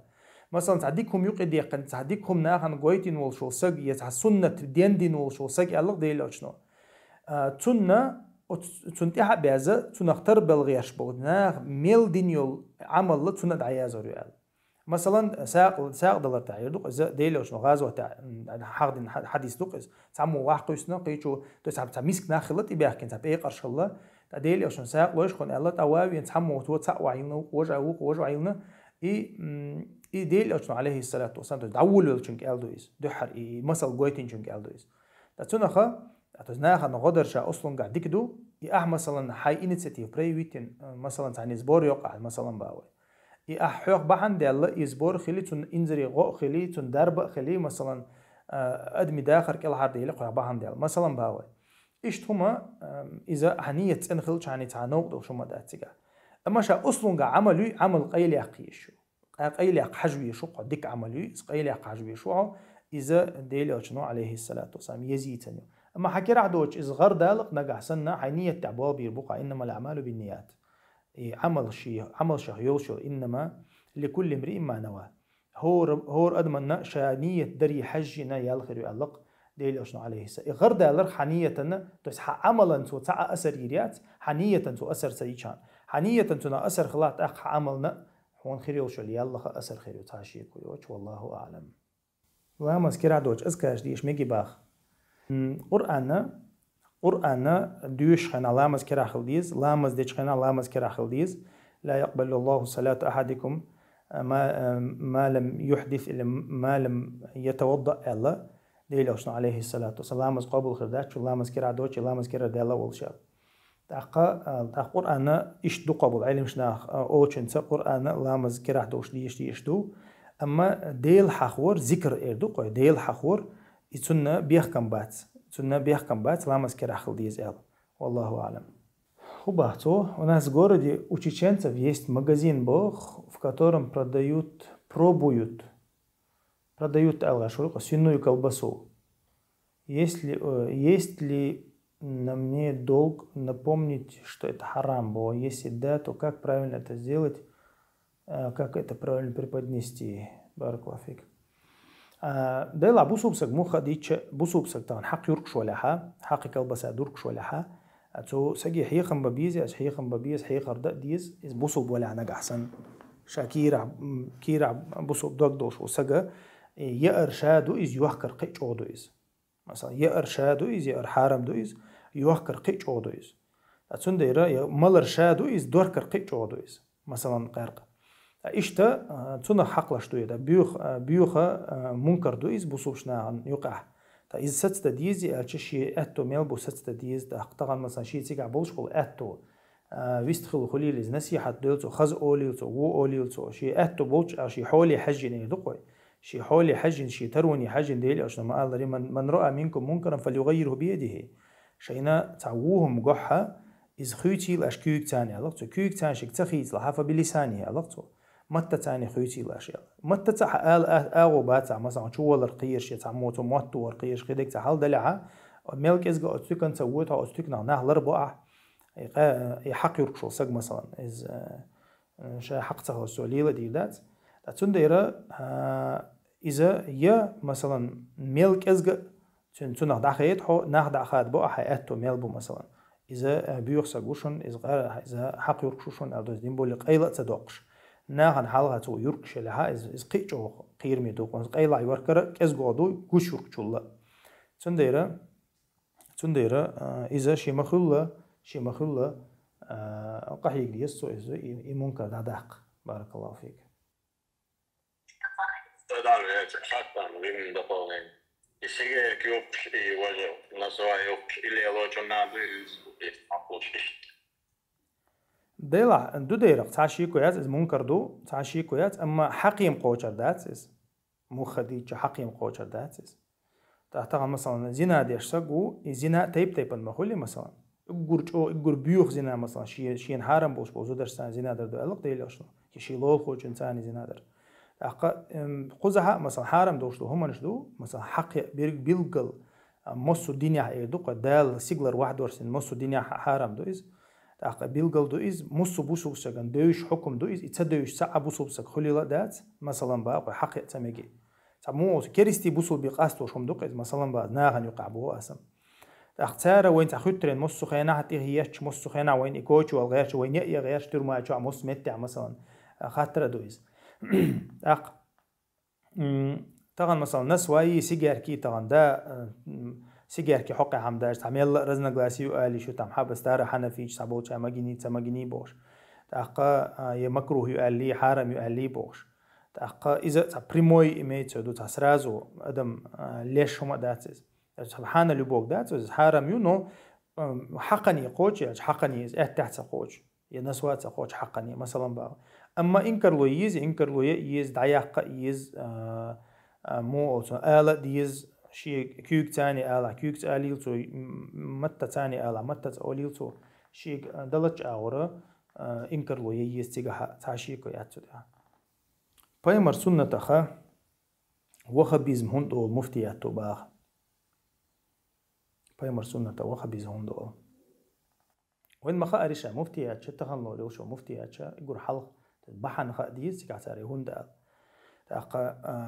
مثلا تعديكم يقد يقن تعديكم ناخن قويتين والشو سج يتع سنة دين والشو سج على قديل أجنو سنة تنتيح بعزة تنختار بالغيش بودنا ميل دينيول عمل تنة دعيازة ريال مثلا ساق دلار تعير دوق إذا ديلو شنو غازو تاع حديث دوق إذا تعمو واحد قيسنا قيتشو تسحب تعميسك ناخلت يبيع كنت بأي قرش الله ديلو شنو ساق ويش خن الله تواوي ينتحمو وتوت وعيلنا وجعيلنا إي ديلو شنو عليه الصلاة والسلام دعولو شنك ألدويس دحر إي مثل قويتين شنك ألدويس تتنخا أتوزناها نقدر شا أصلاً قاعد دكدو يأح مثلاً حي إنيشيتيف برايفيتين مثلاً تعني زبور يقع مثلاً باوي يأح حق بحن ديال يزبور خلي تون إنزري غو خلي تون درب خلي مثلاً أدمي داخر كل حد يلقى بحن ديال مثلاً باوي إيش هما إذا حنية إنخلش يعني تعنوق دو شو ما داتجا أما شا أصلاً قاعد عمل قيل يقيشو قيل يق حجوي شو قدك عملي قيل يق حجوي شو إذا ديل أشنو عليه الصلاة والسلام يزيدني أما حكي رعدوش إصغر دالق نجح سنة حنية تعبوا بيربقى إنما الأعمال بالنيات عمل شيء يوشو إنما لكل امرئ ما نوى هور أدمنا شانية دري حجنا يالخير يعلق ديل أشنو عليه السلام غر دالق حنية تسح عملا تو تع أثر يريات حنية تو أثر سيشان حنية تو أثر خلات أخ عملنا هون خير يوشو يالله أثر خير يتعشي كويوش والله أعلم وما مسكر عدوش أذكرش ديش ميجي باخ قرآن دوش خنا لامز كرا خلديز لامز ديش خنا لامز كرا خلديز لا يقبل الله صلاة أحدكم ما لم يحدث إلا ما لم يتوضأ الله ديل أشنا عليه الصلاة والسلام لامز قبل خردات لامز كرا دوش لامز كرا ديلا والشاب تاق قرآن إيش دو قبل علمش ناخ أوشن قرآن لامز كرا دوش ديش دو أما ديل حخور ذكر إردو قوي ديل حخور يتسنى بيحكم بات لامز كراخل ديز эл. والله أعلم. Хубато, у нас в городе у чеченцев есть магазин бог, в котором пробуют свиную колбасу. Есть ли на мне долг напомнить, что это харам было? Если да, то как правильно это сделать? Как это правильно преподнести? Баракалафик. دايلا بوسوبسك موخا ديتش بوسوبسك طبعا حق يركش ولا حق كلبسا دوركش ولا تو سجي حيخم ببيز أش حيخم ببيز حيخر ديز إز بوسوب ولا عنك أحسن شاكير بوسوب دوش وسجا يأرشادو إز يوحكر قيش عودو إز مثلا يأرشادو إز يأرحارم دو إز يوحكر قيش عودو إز أتون دايرا مالرشادو إز دوركر قيش عودو إز مثلا قارق إشتا تنا حقلش دويدا بيوخا منكر دويز بوصوبشنا عن يقع تا إذا ستة ديزي ألشي أتو ميلبو ستة ديز دا طبعا مثلا شيء تيجع بولشقول أتو ويستخلو خليل إز نسيحة دولتو خز أوليلتو وو أوليلتو شيء أتو بولش أو شيء حولي حجين يدقوي شيء حولي حجين شيء تروني حجين ديلي أشنا ما قال من رأى منكم منكرا فليغيره بيده شينا تعووهم قحة إز خيوتي الأشكيوك تاني علاقتو كيوك تاني شك تخيط لحافة بلساني علاقتو متى تاني خيوتي الأشياء متى تح آغو باتع مثلا شو ولا رقيش يتعموتو موتو ورقيش خدك تحال دلعة ملك إزقا أتوكن سويتها أتوكنا ناه لربع يحق يركشو سق مثلا إز شا حق تخلو السؤالية دي دات تون دايرة إذا يا مثلا ملك إزقا تناه داخيت حو ناه داخات بقى حياتو ملبو مثلا إذا بيوخسقوشن إذا حق يركشوشن أدوز دين بولي قيلة تدوقش ناهن حالها تو يركش لها إز قيجو قير ميدوق قيلا يوركر إزقادو قش يركشولا تنديرة إذا شي مخلة قحيق ديستو إذا إيمونك داداق بارك الله فيك. صدق حتى من دبلين يسير كيوب يوجه نصوى يوب اللي يوجه نابلز يتحقوش ديلا دو ديرق تعشي كويات از منكر دو تعشي كويات اما حقيم قوچر داتس مو خديجة حقيم قوچر داتس تحتها مثلا زنا ديشسقو زنا تيب المخولي مثلا اقور بيوخ زنا مثلا شين حرام بوش بوزو درسان زنا در دو الق ديل اشنو يشي لول خوچ انساني زنا در قزها مثلا حرام دوش دو همانش دو مثلا حق بيلقل مصو الدنيا ايدو قدال سيجلر واحد ورسن مصو الدنيا حرام دو از بيلقل دو از مصو بوسو بسكن دوش حكم دو از اتسدوش ساعة بوسو بسك خليلا دات مثلا باقي حق تمجي مو كريستي بوصل بقاستو شوم دوق مثلا بعد ناغن يقعبوه اسم اختار وين تاخذترين مصو خينا حتى هيش مصو خينا وين يكوتش والغيرش وين يا غيرش ترما تشع مص متع مثلا خاطر دويز اق طبعا مثلا ناس واي سيجار كي طبعا دا سيجار كي حقي حمداش تعمل رزنا غلاسي وقالي شو تم حبس دار حنفيش سابوتش ماجيني بوش اق يمكروه يقال لي حرام يقال لي بوش إذا بريموي إميت دو تسرازو أدم ليش هم داتس سبحان اللي بوق داتس حرام يونو حقني قوتش حقني تحت قوتش ينسوات قوتش حقني مثلا بقى أما إنكر لو يز دعيق يز مو آلة ديز شيء كيوك تاني آلة كيوك آليلتو متى تاني آلة متى أوليلتو شيء دلتش أورا إنكر لو يز تيجا تعشيكو ياتو ده بايمر سنة تخا وخبيزم هندو مفتياتو باخ بايمر سنة وخبيز هندو وين ما خارشة مفتيات شتخن لو لوشو مفتيات يقول حلق بحن خديز كعتاري هندا تاق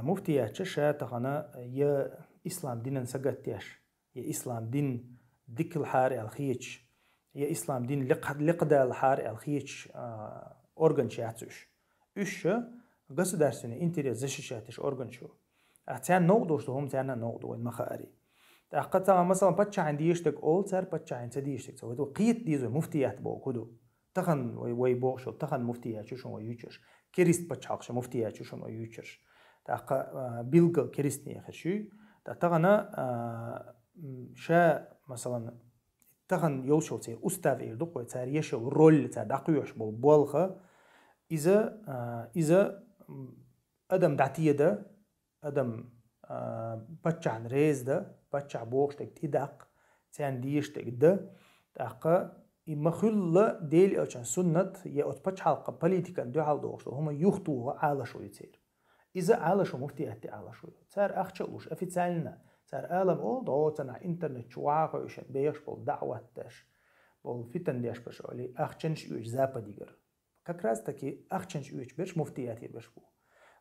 مفتيات شا تخنا يا إسلام دين سجتيش يا إسلام دين ديك الحار الخيش يا إسلام دين لقدا الحار الخيش أورجن شاتوش إيش государственный интерес защищаешь орган شو أحيانا نقدو شو هم تانا نقدو المخاري تأقطع مثلا بتشا عندي يشتك أول سر بتشا عند سدي يشتك سوى تو قيت ديزو مفتيات بو كدو تخن وي بوشو تخن مفتيات شو ويوتشر كريست بتشاقش مفتيات شو ويوتشر تأق بيلقل كريستني خشي تأتغنا شا مثلا تخن يوشو تير أستاذ يردق وتار يشو رول تار دقيوش بالبولخة إذا أدم دعتيه ده أدم بتشعن ريز ده بتشع بوشتك تدق تان ديشتك ده تاقا يمخل ديل أوشان سنة يأوت بتشعلق بوليتيكا دو حال دوشتو هما يخطوه على شو يتير إذا على شو مفتياتي على شو صار أخشلوش أفيتسالنا صار عالم أول دوتنا إنترنت شواقع ويشن بيش بول دعوة تاش بول فتن ديش بشولي أخشنش يوش زابا ديگر كاكراز تاكي أخشنش يوش بيش مفتياتي بيش بو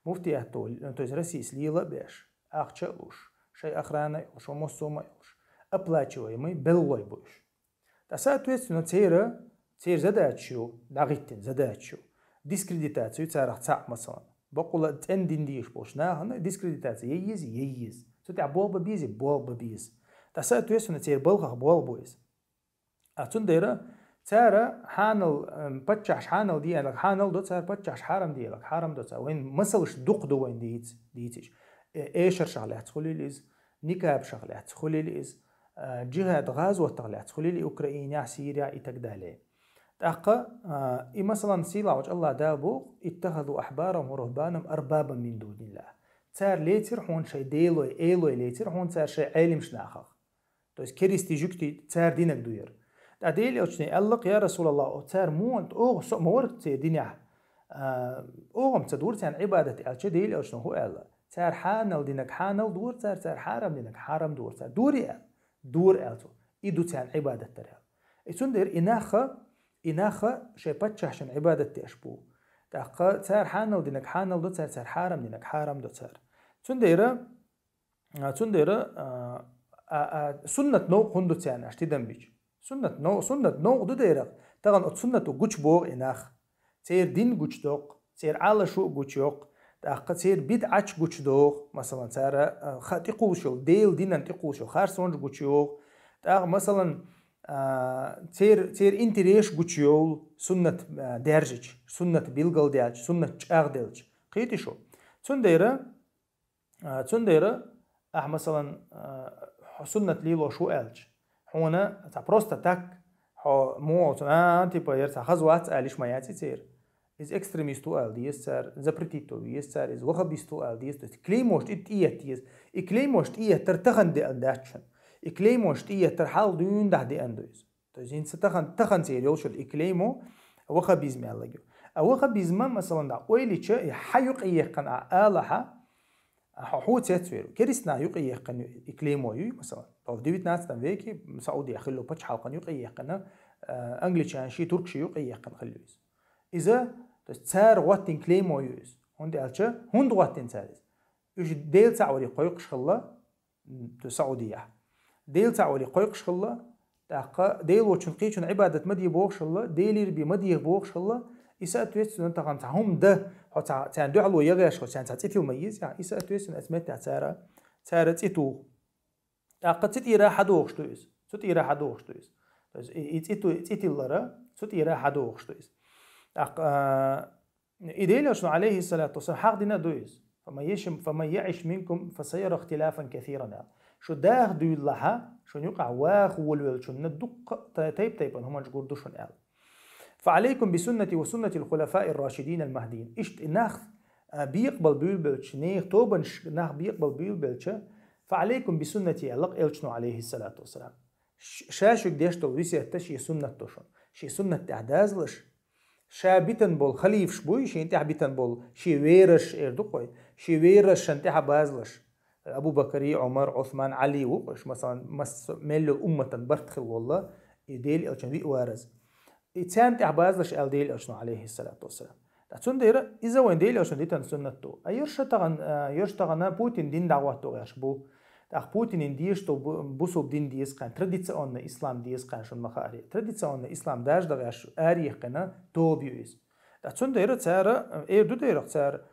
مفتيات تو رسيس ليلا بيش أخشلوش شيء أخرانا يوش ومصوما يوش أبلاتشوي مي بلوي بوش تساتو يستنو تير زداتشو داغيتين زداتشو ديسكريديتاتيو تارخ تاع مثلا بقول تندين ديش بوش ناهنا ديسكريديتاتيو ييز تتع بول ببيز تساتو يستنو تير بلغ بول بويز أتون ديرا تارا حانل بتشعش حانل دي لك حانل دو تار بتشعش حرم دي لك حرم دو تار وين مسلش دق دو وين ديتش ايشر شغلات خليليز نكاب شغلات خليليز جهاد غزو تغلات خليلي اوكرانيا سوريا يتقدالي تاقا مثلا سيلاوج الله دابو اتخذوا احبارهم ورهبانهم اربابا من دون الله تار ليتر حون شي ايلوي ليتر حون تار شي علم شناخ توس كريستي جوكتي تار دينك دوير تاديلي اوشني الله يا رسول الله تار مو انت مورت دينيا اوغم تدور تان عبادتي الجديل اوشنو هو الله تار حانل دينك حانل دور تار حرم دينك حرم دور تار دور التو ايدو تان عبادة تريال ايتون دير اناخا شي باتشاشن عبادة تيشبو تاقا تار حانل دينك حانل دو تار حرم دينك حرم دو تار تون دير سنة نو قندو تان اشتي دنبيج سنة نو دو دير تغن سنة غوش بو اناخ تير دين غوش دوق تير على شو غوش يوق تاقا تير بدعش غوش دوق مثلا تار خاتي قوشو ديل دينان تقوشو خارسونج غوش يوق تاقا مثلا تير انتريش غوش يول سنة درجج سنة بيلغل ديالج سنة چاغ ديالج قيتي شو تون دير تسنديرة مثلا سنة ليلو شو ألج هنا بروستا تاك مو تيبا يرتا خزوات أليش ما ياتي تير is extremistu aldiyesar zapretito yesar is wahhabistu aldiyes klimost it klimost tertagande aldachan klimost terhal dun dahde andois то есть инса тахан сериал шо климо wahhabizm аллагю wahhabizm مثلا دا ويليچ حيق يقن алаха حوت يتسوير كريسنا يقن климо مثلا в 19 веке سعودي يخلو بچ حلقن يقن انجليشان شي تركشي يقن خلويس إذا تسار واتين كليمو يوز هندي ألشة هند واتين سارس يوش ديل تعوري قيقش خلا تسعودية ديل تعوري قيقش خلا تاق ديل وشن قيشن عبادة مدي بوخش خلا ديلير بمدي بوخش خلا إذا تويس أنت كان تعهم ده حتى تعندو على يغيش حتى تعطي الميز يعني إذا تويس أسمت تسارة تيتو تاق تيرا حدوخش تويس تيرا حدوخش تويس تيتيلرا تيرا حدوخش تويس إديل شنو عليه الصلاة والسلام حق دينا دويس فما يعيش منكم فسيرى اختلافا كثيرا شو داخ دوي لها شو يقع واخ والول شو ندق تيب هم جور دوشن قال فعليكم بسنتي وسنة الخلفاء الراشدين المهديين إشت ناخ بيقبل بيلبلش نيخ توبن ناخ بيقبل بيلبلش فعليكم بسنتي علق إلشنو عليه الصلاة والسلام شاشك ديشتو ويسي تشي سنة توشن شي سنة تعدازلش شابتن بول خليف شبوي شي انتها بيتن بول شي ويرش اردوقوي شي ويرش انتها بازلش ابو بكري عمر عثمان علي وقش مثلا ملو امه برتخل والله يديل الشن وي وارز اتسان تاع بازلش الديل الشن عليه الصلاه والسلام تاتون دير اذا وين ديل الشن ديتن سنتو يرشتغن بوتين دين دعوتو يشبو تاخ بوتين انديشتو بوسوب دين ديس كان تراديسيون اسلام ديس كان شون مخاري تراديسيون اسلام داش دغاش اريخ كنا توبيوس تاتون دير تسار دو دير تسار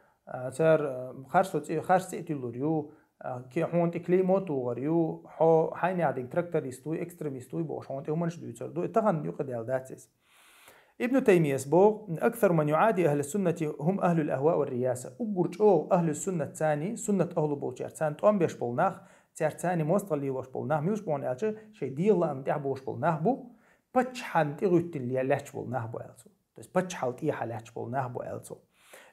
خارسو تيلوريو كي هونت كليموت وريو حو حين عاد تراكتوريستو اكستريميستو بوش هونت همنش دوتر دو تغن يقدال داتس ابن تيمية بو أكثر من يعادي أهل السنة هم أهل الأهواء والرياسة أقرج أهل السنة الثاني سنة أهل بوشيرتان تقوم بيش بولناخ تيرتاني موستر لي وش بولناه ميوش بون ألشة شيء دي الله أمتع بوش بولناه بو بتشحن تغيت اللي لاتش بولناه بو ألسو بس بتشحل تيحة لاتش بولناه بو ألسو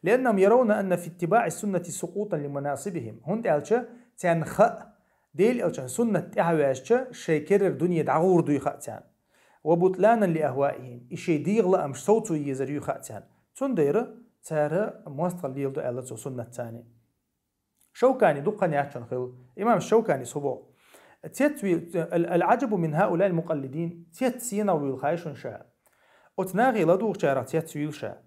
لأنهم يرون أن في اتباع السنة سقوطا لمناصبهم هند ألشة تنخ ديل ألشة سنة تحواشة شيء كرر دنيا دعور دوي خاتان وبطلانا لأهوائهم إشي ديغلا أمش صوتو يزريو خاتان تندير تارا موستر لي يلدو ألسو سنة تاني شوكاني دقني عشان خل إمام الشوكاني صبو العجب من هؤلاء المقلدين سينا ويلخايشون شاء أتناغي لدوغ شارع ويل شاء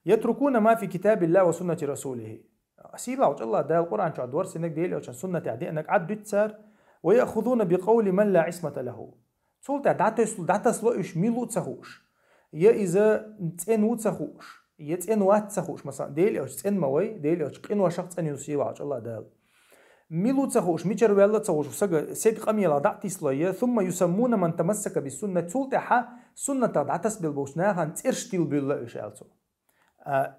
يتركون ما في كتاب الله وسنة رسوله أسيلا وش الله ده القرآن شو أدور سنك ديلي وش سنة تعدي أنك عد تسار ويأخذون بقول من لا عصمة له سولت دعتس لوش ميلو تسخوش يا إذا تنو تسخوش يتن وات تسخوش مثلا ديلي وش تن موي ديلي وش قن وشخص أن يسيلا وش الله ده ميلو تسخوش ميجر ولا تسخوش وسجى سيد قميلا دعتيس ليه ثم يسمون من تمسك بالسنة سولت سنة دعتس بالبوشناها ترشتيل بالله إيش ألسو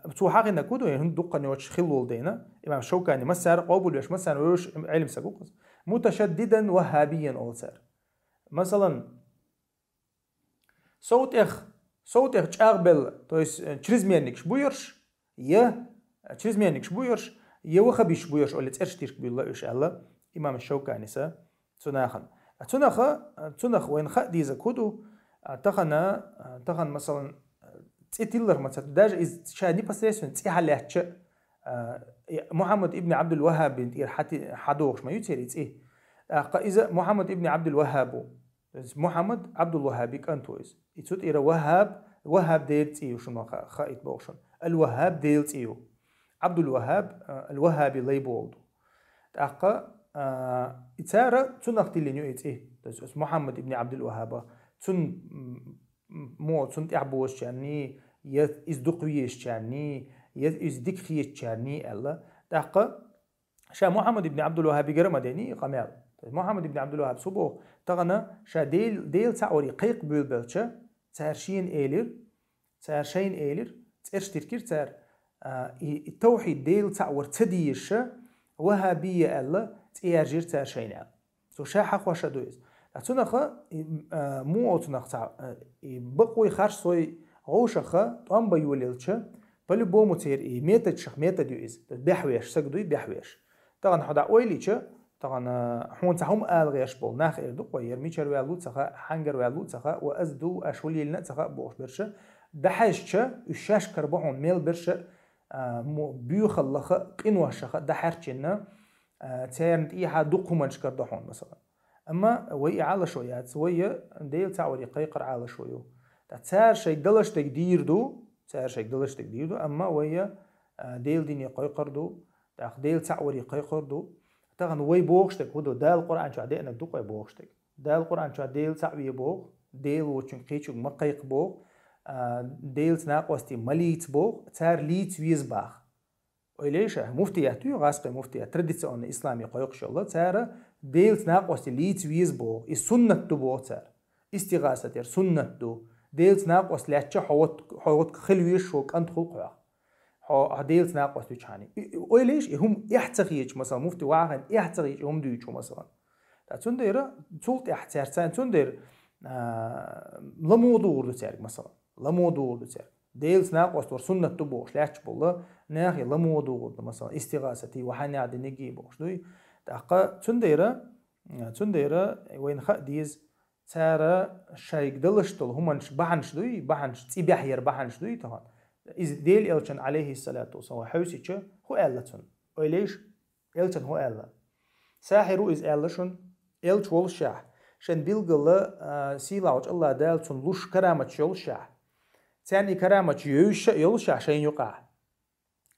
بتو حاجة نكودو يعني هندق نوش خلول دينا إمام الشوكاني مسار قابل وش مسار وش علم سقوقس متشددا وهابيا أولسار مثلا صوت إخ تشاغبل تويس تشريزميانك شبويرش يا تشريزميانك شبويرش يا وخبيش بويرش ولا ترشتيرك بالله إيش الله إمام الشوكاني سا تناخ وين خا ديزا كودو تخن مثلا تيلر مثلا داج إز شادي بسيسون تيحلاتش محمد ابن عبد الوهاب بنت حدوش ما يتيريت إيه إذا محمد ابن عبد الوهاب محمد عبد الوهاب كانتويز يتوت إيرا وهاب ديلت إيو شنو خايت بوشن الوهاب ديلت إيو عبد الوهاب الوهابي ليبولد أقا إتارة تنقتي لنيو إيه محمد ابن عبد الوهاب تن مو تنت أعبوش يعني يزدقويش يعني يزدقيش يعني الله تاقة شا محمد ابن عبد الوهاب جرم ديني قمال محمد ابن عبد الوهاب صبو تغنى شا ديل تعوري قيق بيلبلشة تارشين إيلر تارش تركير تار التوحيد ديل تعور تديش وهابية ألا تيارجير تارشين ألا سو شاحة خوشة دويز تنخ مو أوتنخ بقوي خارج سوي غوشخ طعم بيوليلش بلو بومو تير ميتا تشخ ميتا دويز بيحويش سقدوي بيحويش طبعا حدا أويليش طبعا حون تحوم آلغيش بول ناخ إردو قوير ميشر ويالو تخا حنجر ويالو تخا وأزدو أشولي لنا تخا بوش برشة دحشش الشاش كربوحون ميل برشة بيوخ اللخ قنوشخ دحرشنا تيرنت إيها دوقهم انشكر دحون مثلا أما وي على شويات ويا ديل تعوري قيقر على شويو تار شيء دلش تقدير دو تار شيء دلش تقدير دو أما ويا ديل ديني قيقر دو ديل تعوري قيقر دو تغن وي بوغشتك ودو دال القرآن شو عدينا دو قوي بوغشتك دال القرآن شو ديل تعوي بوغ ديل وچن قيچوك مقيق بوغ ديل تناقوستي مليت بوغ تار ليت ويز باخ وليش مفتي تو غاسق مفتي ترديسيون اسلامي قيق شاء الله تار ديل تناقوستي ليت ويز بوغ السنة دو بوغ تار استغاثة تار سنة دو ديل تناقوست لاتش حوت خلويش وك انت خلقها ديل تناقوست تشاني وليش هم يحتقيج مثلا مفتي واحد يحتقيج هم دويچو مثلا تندير تولت احتيار تندير لموضوع تارك مثلا لموضوع تارك ديل تناقوست ور سنة دو بوغ لاتش بولا ناخي لموضوع مثلا استغاثتي وحني عاد نجي بوغ دوي تاقا تندير وين خ ديز تارا شايك دلشتل همانش بحنش دوي بحنش تيبيحير بحنش دوي طبعا إذ ديل إلشن عليه الصلاة والسلام حوسيتش هو ألتن وليش إلشن هو ألا ساحرو إذ ألشن إلش والشاح شن بيلقل سيلاوج الله دالتن لوش كرامة يلشاح ثاني كرامة يلشاح شين يقع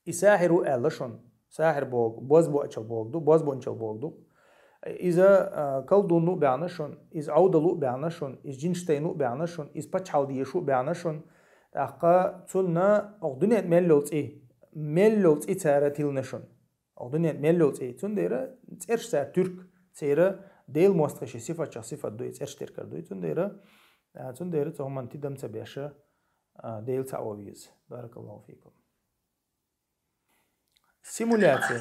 إساحرو ألشن ساحر بوغ بوزبو أتشل بوغدو بوزبو أنشل بوغدو إذا كالدو نو بعنشن إذ عودلو بعنشن إذ جنشتينو بعنشن إذ بچالديشو بعنشن أقا تنا أقدنيت ملولت تارا تيلنشن أقدنيت ملولت تنديرا ترش تار ترك تيرا ديل موستقش صفة دوي ترش تركر دوي تنديرا تهمان تدم تبيشا ديل تعويز بارك الله فيكم سيمولاتي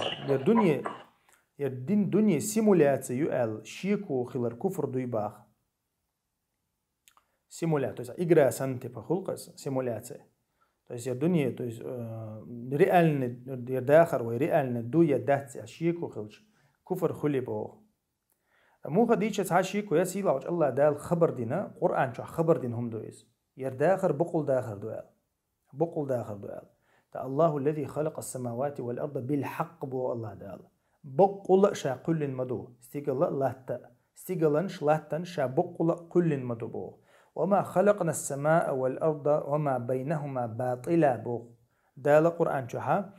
يردين دنيا سيمولاتي يؤل شيكو خلال كفر دوي باخ سيمولاتي то есть игра сан типа خلقس سيمولاتي то есть الدنيا то есть реальный داخل وريالنا دويا دات شيكو خلش كفر خلي بو مو خديش تعشيكو يا سيلاوج الله دال خبر دينا قرآن شو خبر دين هم دويس يرداخر بقول داخل دوال الله الذي خلق السماوات والأرض بالحق بو الله دال بقول شا كل مدو استيقل لاتا استيقلنش لاتن شا بقول كل مدو بو وما خلقنا السماء والأرض وما بينهما باطلا بو دال القرآن شوها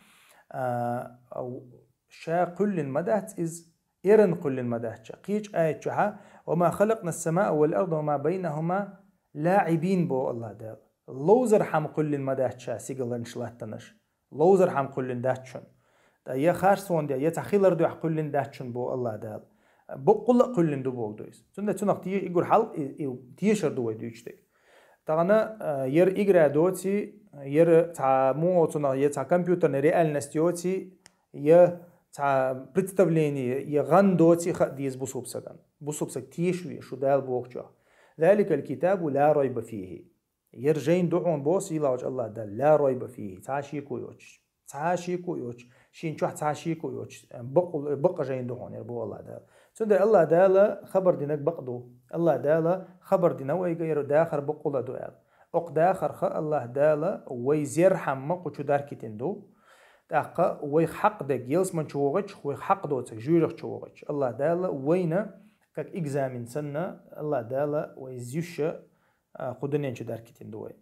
أو شا كل مدات إز إيرن كل مدات قيج آية شوها وما خلقنا السماء والأرض وما بينهما لاعبين بو الله دال لوزر حم كل مدات شا سيقلنش لاتنش لوزر حم كل داتشن يا خارسون يا تخيلر دو كل داتشن بو الله دال بقول كل دو بو دويس تنق تي يقول حل تيشر دو دويشتك طبعا ير إجرا دوتي ير تاع مو تنق يا تاع كمبيوتر ريال نستيوتي يا تاع представление يا غن دوتي خديز بوسوبسك تيشوي شو دال بوقجا ذلك الكتاب لا ريب فيه يرجين دعون بوس يلاج الله دال لا ريب فيه تعشيكو يوش شين شو تعشيكو يوش بق جين دعون يربو الله دال سند الله دال خبر دينك بقدو الله دال خبر دينا ويغير داخر بقول دوال اق داخر خ الله دال ويزرحم مقو داركيتين دو داق وي حق دك يلس من شوغچ وي حق دوتك جويرخ شوغچ الله دال وينا كاك اكزامين سنه الله دال ويزيش قدنين داركيتين دوي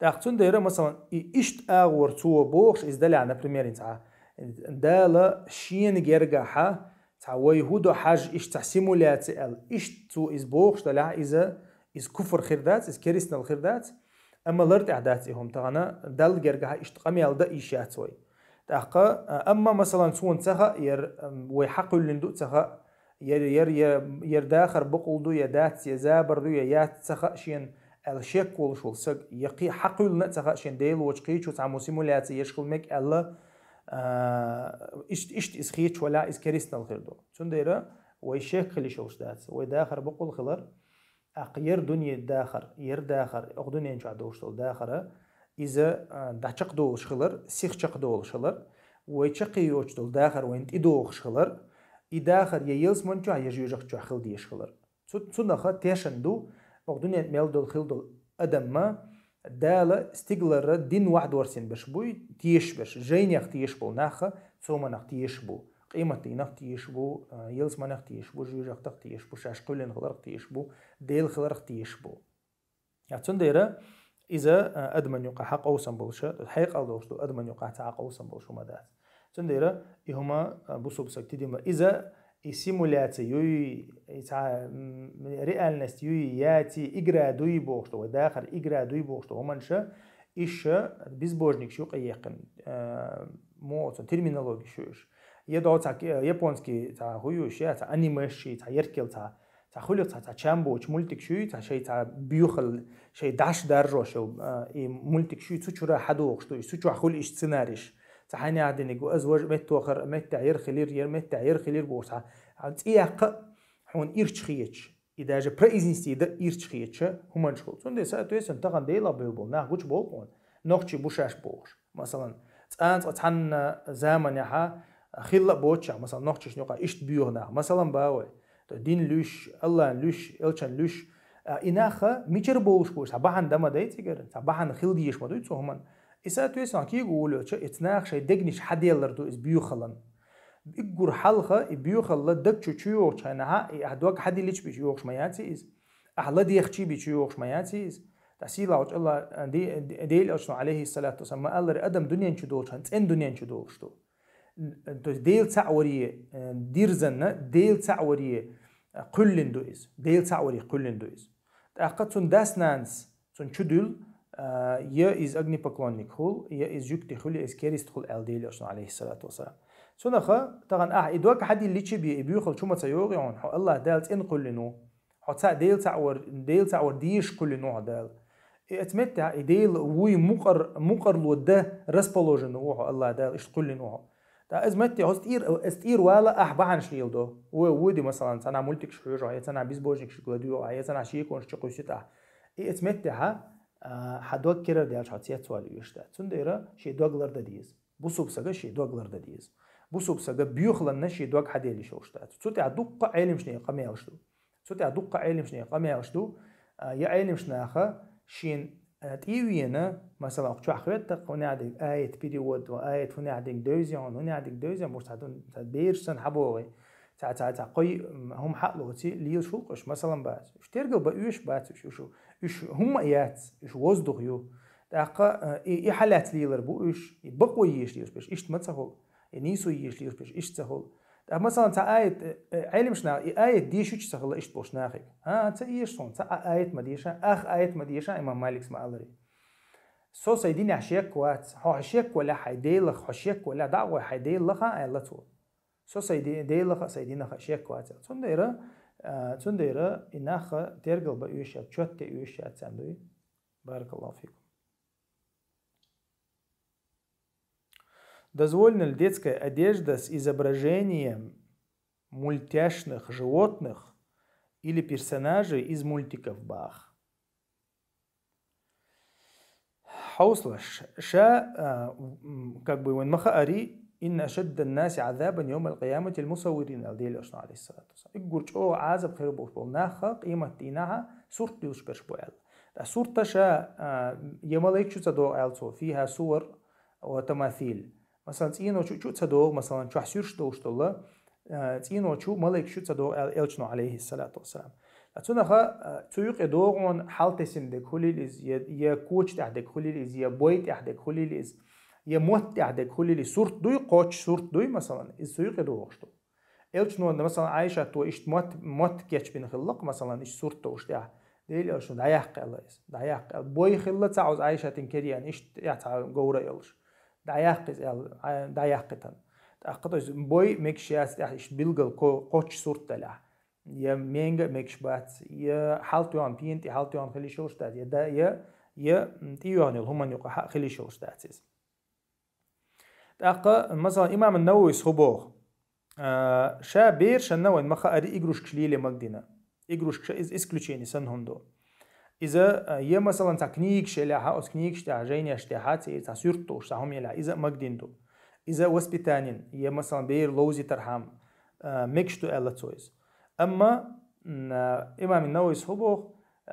داقتون دايره مثلا اشت اغور تو بوخش از دال على بريمير تاع دال شين جرجحه تعوي هودو حاج إيش تحسيمولات إيش تو إز بوخش تلاع إذا إز كفر خردات إز كريسنا الخردات أما لرت أحداثهم تغنا دل جرجها إيش تقامي على ده إيشات وي تأقى أما مثلا سون تخا ير ويحقل لندو تخا ير داخر بقول دو يدات يزابر دو يات تخا شين الشك والشول سق يقي حقل نتخا شين ديل وشقي شو تعمل سيمولات يشكل مك الله إشت إسخيتش ولا إسكريستنا الخيردو تنديرة ويشيك خلي شوش دات ويداخر بقول خلر أقير دنيا داخر داخر أقدنيا نشع دوشتول داخرة إذا دعشق دولش خلر سيخ شق دولش خلر ويشقي يوشتول داخر وينت إدوخش خلر إداخر ييلس منجع يجيوجق جع خل ديش خلر تندخ تيشندو أقدنيا ميل دول خل دول أدم ما دالة استقلر دين واحد ورسين باش بوي تيش باش جين يختيش بو ناخه ثم نختيش بو قيمة نختيش بو يلس ما نختيش بو جوج نختيش بو شاش قلن خلر نختيش بو ديل خلر نختيش بو يعني تنديرة إذا أدمن يقع حق أوسن بولشة الحقيقة أو أدمن يقع تعاق أوسن بولشة مدات تنديرة إهما بوسو بسكتيدي إذا السيمولاتي يوي ريالنست يوي ياتي إجرا دوي بوشتو وداخل إجرا دوي بوشتو ومنشا إيش بيزبوجنيك شو قيقن موت ترمينولوجي شوش يدعو تاع يابونسكي تاع هويوش تاع أنيميشي تاع يركل تاع خلق تاع تشامبوش مولتك شوي تاع شيء تاع بيوخل شيء 11 درجة شو مولتك شوي تشورا حدوق شو تشوا خل إيش سيناريش تحني عادني جو أزواج مت وخر مت تعير خلير مت تعير خلير بوسع عن إياق هون إيرتشخيتش إذا جا بريزنسي ده إيرتشخيتش هم نشكل تون ساعة يسن تغن ديلا بيبول ناخوش بولقون نوختي بوشاش بوش مثلا تان زمن يها خلا بوتشا مثلا نوختش نوقع إيش بيوهنا مثلا باوي دين لوش الله لوش إلشان لوش إناخا ميشر بولش بوش عباهن دما دايتيجر عباهن خل ديش ما دويتو همان إسا يسن كي يقولوا إتناخ شيء دقنيش حد يلردو إز بيوخلن بيجور حلقة بيوخل دك تشيوخ شانها أدوك حد ليش بيشيوخ مياتي إز أحلى دي يختي بيشيوخ مياتي إز تسيلا وج الله ديل أشنو عليه الصلاة والسلام الله أدم دنيا نشدوش هنت إن دنيا نشدوش تو ديل تعوري ديرزن ديل تعوري كلن دويز ديل تعوري كلن دويز أقد سن داس نانس سن شدول يا إز أغني بكلونيك هول يا إز جوكتي خلي إز كيريست هول ألديل أشنو عليه الصلاة والسلام سنخا طبعا إدوك حد اللي تشي بيوخل شو ما تيوغي عن الله دالت إن كل نوع حتى ديل تعور ديش كل نوع دال اتمتع ديل وي مقر لو ده رسبولوجن نوع الله دال إيش كل نوع تا ازمتي استير ولا أحبان شيل دو ودي مثلا أنا ملتك شوية عايز أنا بيزبوجك شكلاديو عايز أنا شيء كونش تقويسته اتمتع حدوك كرر ديال شاتيات سؤال يشتا تنديره شيء دوغلر دديز بوسوب سجى شيء دوغلر دديز بوسوب سجى بيوخل نشي دوغ حديلي شوشتات صوتي عدوق علم شنو قمي وشدو صوتي عدوق علم شنو قمي وشدو يا علم شناخه شين تيوينا مثلا اقتشو اخوات قناعد آية بيريود وآية فناعد دوزيون وناعد دوزيون مرتادون بيرسن حبوغي تا قوي هم حقلوتي ليل شوقش مثلا باز اشترقل بايش باز ايش هم ايات ايش وزدغيو تاقا اي حالات ليلر بو ايش بقويش ليش باش ايش تمتسهل نيسو يش ليش باش ايش تسهل مثلا تا آية علم شنا آية ديشو تسهل ايش بوش ناخي تا ايش صون تا آية مديشة آية مديشة امام مالك اسمع الله سو سيدين عشيك وات حشيك ولا حيديلخ حشيك ولا دعوة حيديلخ ايلتو سو سيدين ديلخ سيدين خشيك وات تنديرة إناخ ترجل بأيوشات تشوت أيوشات ساندوي بارك الله فيكم. Дозволено ли детская одежда с изображением мультяшных животных или персонажей из мультиков Бах? حوصلش как бы ونمخأري إن أشد الناس عذابا يوم القيامة المصورين الديل أشنا عليه الصلاة والسلام يقول شو عذاب خير بوشبول ناخا قيمة تيناها صورة ديوش برشبوال الصورة شا يملك شو تدو ألتو فيها صور وتماثيل مثلا تينو شو تدو مثلا شو حسيرش دوش الله تينو شو ملك شو تدو ألتشنو عليه الصلاة والسلام أتونها تيوق يدورون حالتسين دك خليليز يا كوتش تحدك خليليز يا بويت تحدك خليليز يا موت تحدك خليليز صورت دوي قوتش صورت دوي مثلا تيوق يدورشتو ألتشنو مثلا عايشة تو إيش موت كيتش بين خلق مثلا إيش صورت توش تاع ديل ألتشنو دايح قليس دايح بوي خلة تعوز عايشة تنكريان إيش يعتع جورا يلش دايح قتن تأخذ بوي مكشياس إيش بيلقى قوتش صورت تلا يا مينغ مكشبات يا حالتوان بينتي حالتوان خلي شوش تات يا دا يا تيوان هم يقع خلي شوش تاتس تاقا مثلا إمام النووي صبوغ شا بيرش النووي مخا أري إجروش كشليلي مقدنا إجروش كش إسكلوشيني سن هندو إذا يا مثلا تكنيك شلاها أو تكنيك شتاع جيني شتاحات تا سيرتو شتاهم يلا إذا مقدندو إذا وسبيتانين يا مثلا بير لوزي ترحم ميكشتو ألا تويز أما إمام النووي صبوغ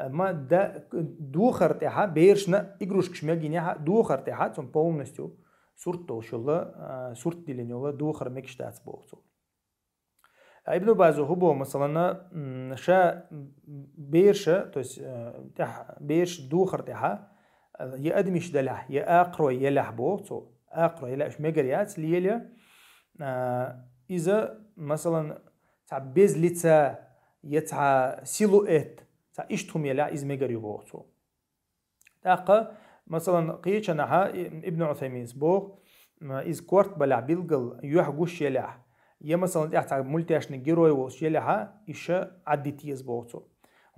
ما دا دوخر تاعها بيرشنا إجروش كشمجينيها دوخر تاعها تون полностью сурто شولا сурт ديلينيولا دوخر ميكشتات بوغتو ابن باز هو مثلا شا بيرشة تو есть تاع بيرش دوخر تاعها يا ادمش دلح يا اقرو يلح بوغتو اقرو يلح ميغريات ليليا اذا مثلا تاع بيز ليتا يتاع سيلويت تاع اشتهم يلا از ميغري بوغتو تاقا مثلا قيتشنها ابن عثيمين بوغ از كورت بلع بيلقل يحقوش يلح يا مثلا تاع ملتاشن جيروي وش يلها إيشا عديتيز بوغتو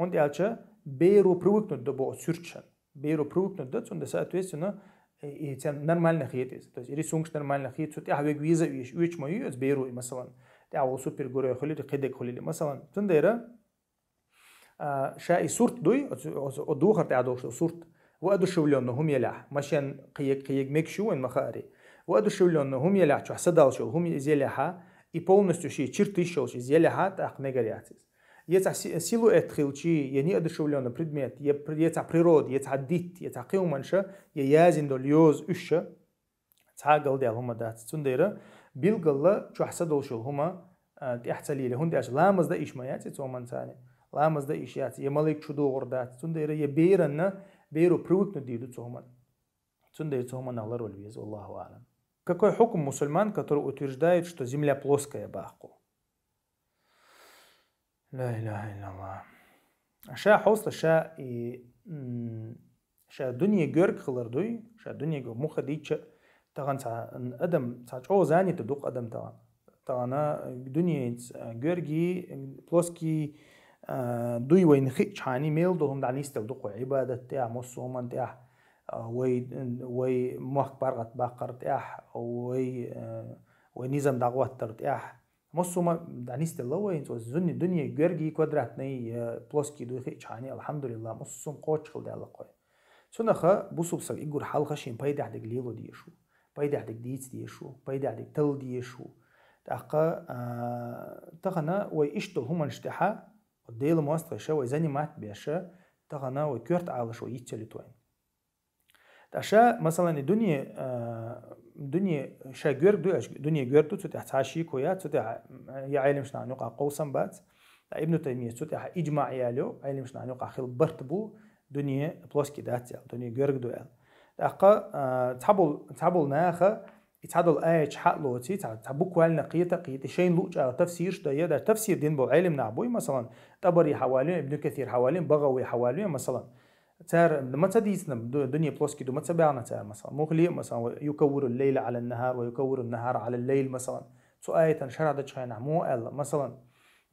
هون تاعش بيرو بروكنو دو بو سيرتشن بيرو بروكنو دو تون دسا تويسنا يتم نورمال نخيتيز تو يري سونش نورمال نخيت تو تاع ويزا ويش ما يوز بيرو مثلا تاع سوبر جوري خلي قدك خلي مثلا تنديرا شاي صورت دوي او دوخر تاع دوش صورت وادو شولون هم يلح ماشان قيق ميكشو ان مخاري وادو شولون هم يلح شو حسدال شو هم يزيلها и полностью شيء черты щелчи зелеха так мегариатис. Есть силуэт хилчи, я не одушевленный предмет, есть природа, есть дит, есть قيومنشة, я язин долёз уща, تعقل ديال هما دات تنديرة بيلقلا شو حسدول شو هما تحتلي له هندي أش لامز ده إيش ما ياتي تومن ثاني لامز ده إيش ياتي يملك شو دور دات تنديرة يبيرنا بيرو بروت نديرو تومن تنديرة تومن نغلر والبيز والله أعلم. Какой хукм мусульман, который утверждает, что земля плоская бахку? لا إله إلا الله. شا حوصل شا دنيا جرك خلردوي شا دنيا جو مخديتش تغن أدم تعو زاني تدوق أدم تغنا دنيا جرجي بلوسكي دوي وين خيش حاني ميل دوهم دعنيس تدوق عبادة تاع مصوما تاع وي موخ بارغت باقر تاح وي نظام دعوات ترتاح مصوما دعنيست الله وين زن الدنيا جرجي كوادراتني بلوسكي دو خيش حاني الحمد لله مصوم قوتش خل دال قوي سنخا بوسوبسك يقول حلقه شين بايد عندك ليلو ديشو بايد عندك ديت ديشو بايد عندك تل ديشو تاقا تغنا وي اشتل هما نشتحا وديل مواستر شو زاني مات بيشا تغنا وي كورت على شو يتشلي توين تاشا مثلا الدنيا شا جرد دنيا جردو تحت شيء كويا تحت يعلم شنو نقع قوسا بات ابن تيمية تحت إجماع يالو علم شنو نقع خل برتبو دنيا بلوسكي دات دنيا جردو يال تاقا تحبل ناخا يتعدل آية حقلوتي تحبوك والنا قيتا شين لوجا تفسير شدايا دا تفسير دين بو علم نعبوي مثلا طبري حوالين ابن كثير حوالين بغوي حوالين مثلا تار لما تديسنا دنيا بلوسكي دو ما تبعنا تار مثلا مخلي مثلا يكور الليل على النهار ويكور النهار على الليل مثلا سو آية شرعت شينا مو ألا مثلا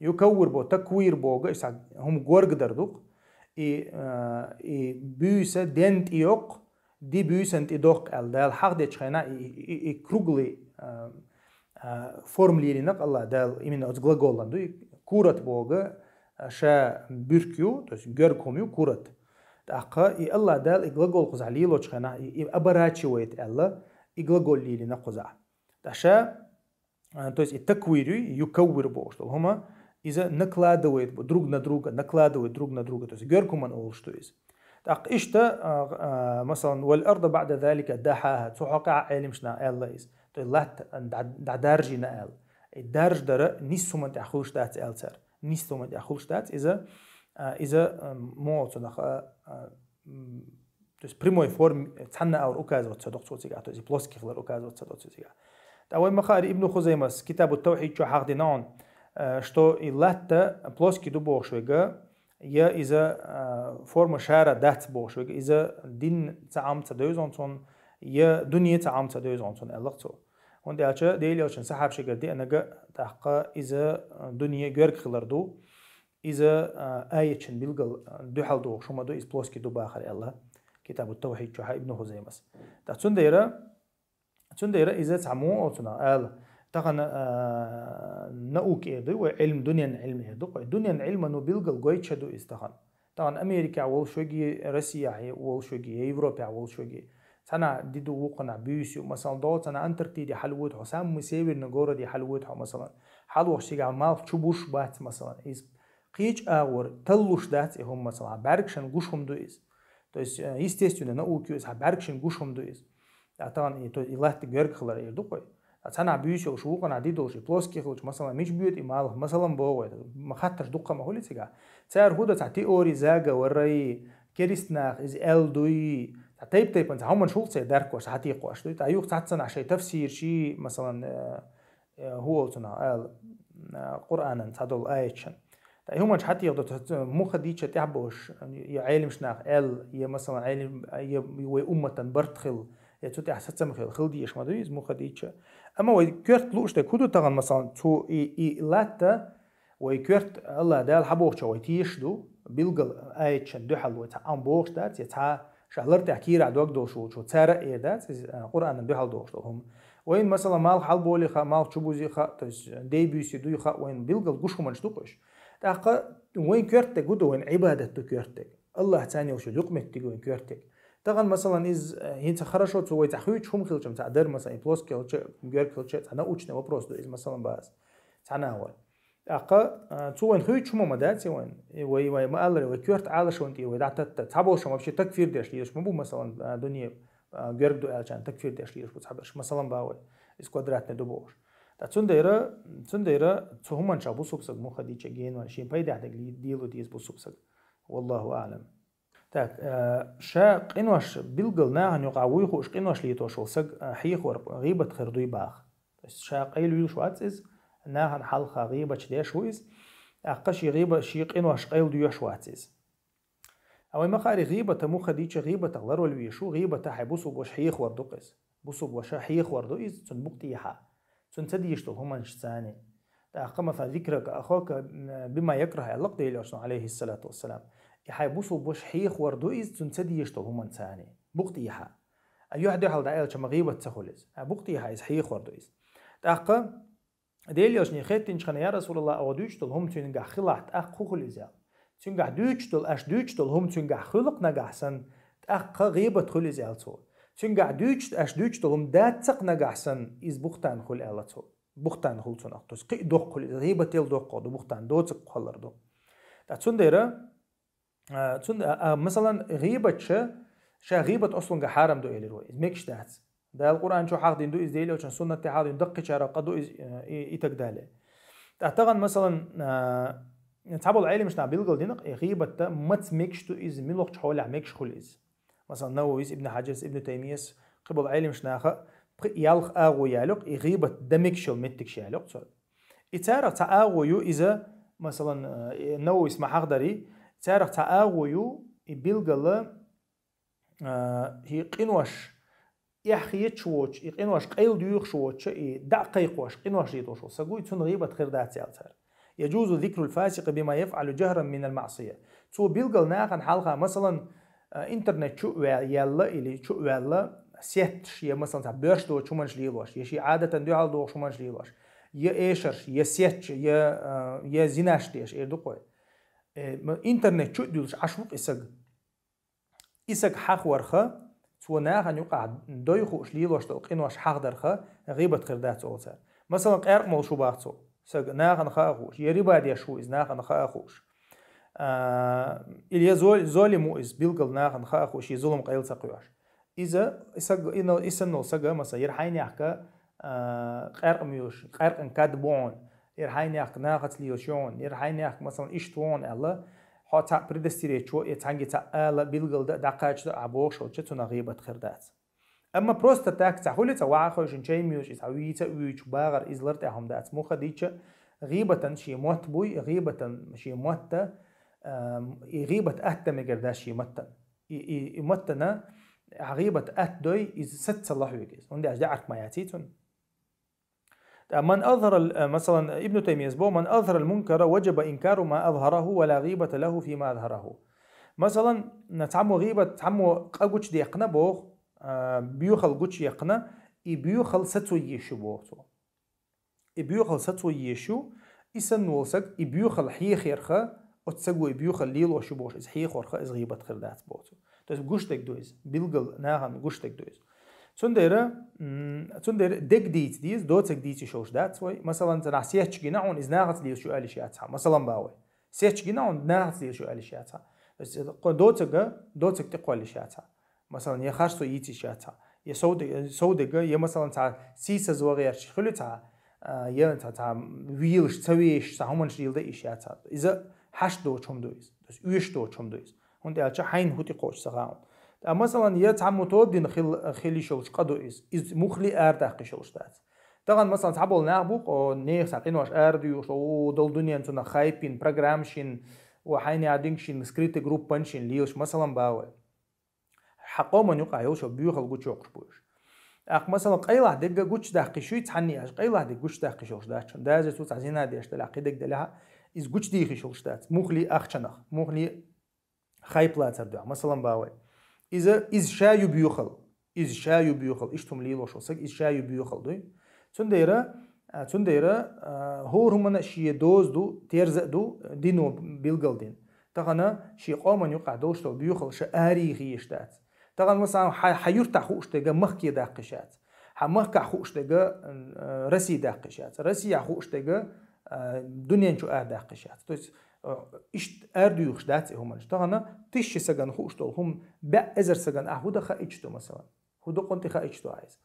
يكور بو تكوير بو هم غورغ دردوق اي بيسا دنت يوق دي بيسنت يدوق ال دال حق دي شينا اي كروغلي فورملي نق الله دال يمين از глаголан دو كورت بوغا شا بيركيو то есть геркомю كورت تاقا إي الله دال إغلقول قزع ليلو تشخنا إي أبراتشي ويت الله إغلقول ليلي نقزع تاشا то есть التكويري يكور بوشتل هما إذا نكلادويت друг на друга накладывают друг на друга то есть геркуман أول что есть تاق إشتا مثلا والأرض بعد ذلك دحاها تحقق علم شنا الله إز تو الله دارجي نال الدارج درا نيسو من تأخلش دات ألتر نيسو من تأخلش دات إذا موت نخ то есть прямой форме цанна аур указывать садок цоцига то есть плоский флор указывать садок цоцига тавой махари ибн Хузаймас китабу таухид чо хахдинан что и латта плоский ду бошвега я из-за форма шара дат бошвега из-за дин цаам цадойзонсон я дуния цаам цадойзонсон аллахцо он дяча дейли очень сахаб шигарди анага тахка из-за дуния герк хиларду إذا آية بيلقى دوحل دو شو ما دو إز بلوسكي دو باخر الله كتاب التوحيد شو ابن خزيمس تحسون ديرا تندير إذا تعمو أو تنا تغن نأوك إيدو وعلم دنيا علم إيدو دنيا علم إنه بيلقى جويتش دو إستغن طبعا أمريكا أول شوية روسيا أول شوية أوروبا أول شوية تنا ديدو وقنا بيوسيو مثلا دوت تنا أنترتي دي حلوت حسام مسير نجورة دي حلوت مثلا حلوة شيء مال شبوش بات مثلا إز قيج أور تلوش دات هم مثلا باركشن جوشهم دو إز то есть естественно науки өз бәркшин гушумду из атан то илат герхлар ерду кой атана бүйшө шуукана дидолши плоский хылч масала миш бүйет имал масалан богой махаттар дукка махулитига цар худа та теори зага варай керистнах из элдуи تايب تايب انت هم شولتس داركوش حتيقوش تو ايوق تعصن عشان تفسير شيء مثلا هو تنا قرانا تدل ايتشن هم مش حتى يقدر مو خديتش تعبوش يا عالم شناخ يا مثلا عالم يا أمة برتخل يا تودي أحسن مخيل خلدي إيش ما دويز مو خديتش أما ويكرت لوش تكودو تغن مثلا تو لاتا ويكرت الله ده الحبوش ويتيش دو بيلقل أيتشن دو حلو تعم بوش دات يتع شهلر تحكير عدوك دوشو شو تسارع إيه دات قرآن دو حل دوش هم وين مثلا مال حلبولي خا مال شبوزي خا تس ديبيسي دوي خا وين بيلقل قشو منش دوقش تاقا وين كرتك ودو وين عبادته كرتك الله تاني وشو لقمك تيجي وين كرتك تغن مثلا إز هنت خرشوا تسوي تحويج هم خلشم تعدر مثلا بلوس كلش مجر كلش أنا أوجنا وبروس دو إز مثلا باز تناول تاقا تسوي خيوج هم مدات وين ما قال وين كرت على شو أنتي وين دعت تحبوش ما بشي تكفير داش ليش ما بو مثلا دنيا جر دو عشان تكفير داش ليش بتحبش مثلا باوي إز كوادرات ندوبوش تنديرا تهمن شابو سوكسك مو خديتش جين ولا شيء بيد عندك ديلو ديز بو سوكسك والله أعلم تاك شا قنوش بيلقلنا عن يقعوي خوش قنوش ليتوش وسق حيخ غيبة خردوي باخ بس شا قيلو يشوات إز ناهن حلقة غيبة شديش وإز أقشي غيبة شي قنوش قيل دو يشوات إز أو ما قاري غيبة مو خديتش غيبة تغلر والويشو غيبة حيبوسو بوش حيخ وردو إز بوسو بوشا حيخ وردو إز تنبقتيها تنتدي يشتغل هم الشتاني أقام فذكرك أخوك بما يكره اللقط يلوشنا عليه الصلاة والسلام يحيبوسوا بوش حيخ وردوئز تنتدي يشتغل هم الثاني بقتيها أيها ده حال دعيل شما غيبة تسخلز بقتيها إز حيخ وردوئز أقام ديليوشني خيتين شخنا يا رسول الله أو دوشتغل هم تنجح خلعت خوخلز تنجح دوشتغل أش دوشتغل هم تنجح خلق نجحسن غيبة خلز يالتو تنجح دوشت هم داتق نجحسن إز بختان خل ألتو بختان خل تناقض قي دوق خل غيبة تيل دوق قادو بختان دوتق خلر دو تنديرا مثلا غيبة شا غيبة أصلا جحرم دو إلي روي ميكش دات ده القرآن شو حق دين دو إز ديلي وشان سنة تحاد يدق شارع قدو إز إتك دالي تعتقد مثلا تعبوا العلم مش نعبيلقل دينق غيبة مت ميكش دو إز ملوقش حول عميكش خل إز مثلا نوويس ابن حجر ابن تيمية قبل علم شناخة يالخ آغو يالق غيبة دمكشل متكش يالق يتارق تآغو يو إذا مثلا نوويس ما حقدري يتارق تآغو يو يبيلقل هي قنوش يحخيت شوش يقنوش قيل ديوخ شوش دقيقوش قنوش يتوش سقوي تون غيبة خير دات يالتار يجوز ذكر الفاسق بما يفعل جهرا من المعصية تو بيلقل ناقن حلقة مثلا إنترنت شو يلا إلي شو يلا سيت شيء مثلا بيرش دو شو منش ليلوش يشي عادة دو على دو شو منش ليلوش يا إيشر يا سيت يا زيناش ديش إيه دقوي إنترنت شو دولش عشوق إسق حق ورخة تو ناقن يقع دوي خوش ليلوش دو قينوش حق درخة غيبة خردات أوتر مثلا قارق مول شو باعتو سق ناقن خاخوش يا ربا دي شو إز ناقن خاخوش إلي زولمو إز بيلقل ناقن خاخوش يظلم قيل تقويش إذا إسنو سقا مثلا يرحين يحكا قارق ميوش قارق انكادبون يرحين يحكا ناقت ليوشون يرحين يحكا مثلا إشتوون ألا حتى بريدستيريت شو يتعنجي تألا بيلقل دقاش دا عبوش وشتونا غيبة خردات أما بروستا تاك تحولي تواعخوش انشاي ميوش إتعويتا ويوش باغر إزلرت أهم دات مو خديتش غيبة شي موت بوي غيبة شي موت غيبة أهتا مقرداش يمتنا غيبة أهدوي إز ست صلاح ويجيز وندي أجدعك ما ياتيتون من أظهر مثلا ابن تيمية بو من أظهر المنكر وجب إنكار ما أظهره ولا غيبة له فيما أظهره مثلا نتعمو غيبة تعمو قاقوش دي يقنا بوغ بيوخل قوش يقنا يبيوخل ستو يشو بوتو يبيوخل ستو يشو إسن ولسك يبيوخل حيخيرخا وتسقو يبيوخل ليلو شو بوش إز حيخورخا إز غيبت خردات بوتو تس قشتك دويز بيلقل ناغن قشتك دويز تندر دك ديز دوتك ديتي شوش دات وي مثلا تنع سيتش جناعون إز ناغت ليل شو قالي شياتها مثلا باوي سيتش جناعون ناغت ليل شو قالي شياتها بس دوتك تقوى لشياتها مثلا يا خاشتو يتي شياتها يا سودك يا مثلا تاع سيسا زوغير شخلو تاع يا تاع ويلش تسويش تاع همون شيل ده إشياتها إذا حش دو چوم دويز بس يش دو چوم دويز هون ألشة حين هوتي قوش سغاون مثلا يا تاع متوبدين خيلي شوش قدو إز مخلي أرداقي شوش دات طبعا مثلا تعبول نعبوق أو نيخ ساقينوش أرديوش أو دول دنيا انتونا خايبين برنامجين وحيني عادينشين سكريت جروب بانشين ليش مثلا باوي حقوما يقع يوشو بيوخل قوش يوقش بوش أخ مثلا قيله دقة قوش داقي شوي تحني أش قيله دق قوش داقي شوش داتشون دازة سوت عزينا ديش تلاقي دق دلها إز قوش ديخي شوش دات مخلي أخشنخ مخلي خايب لا تردع مثلا باوي إذا إز شايو بيوخل إشتم ليلو شوسك إز شايو بيوخل دوي تنديرا هور همنا شي دوز دو تيرزق دو دينو بيلقل دين تغنى شي قوما يقع دوشتو بيوخل شآري غيشتات تغنى مثلا حيرتع خوشتغا مخكي داقشات حمخكع خوشتغا رسي داقشات رسي خوشتغا دنيا شو داقشات تويس إشت أردو يخشدات همنش تغنى تشي سغن خوشتو هم بأزر سغن هودا خايشتو مثلا هودا قنت خايشتو عايز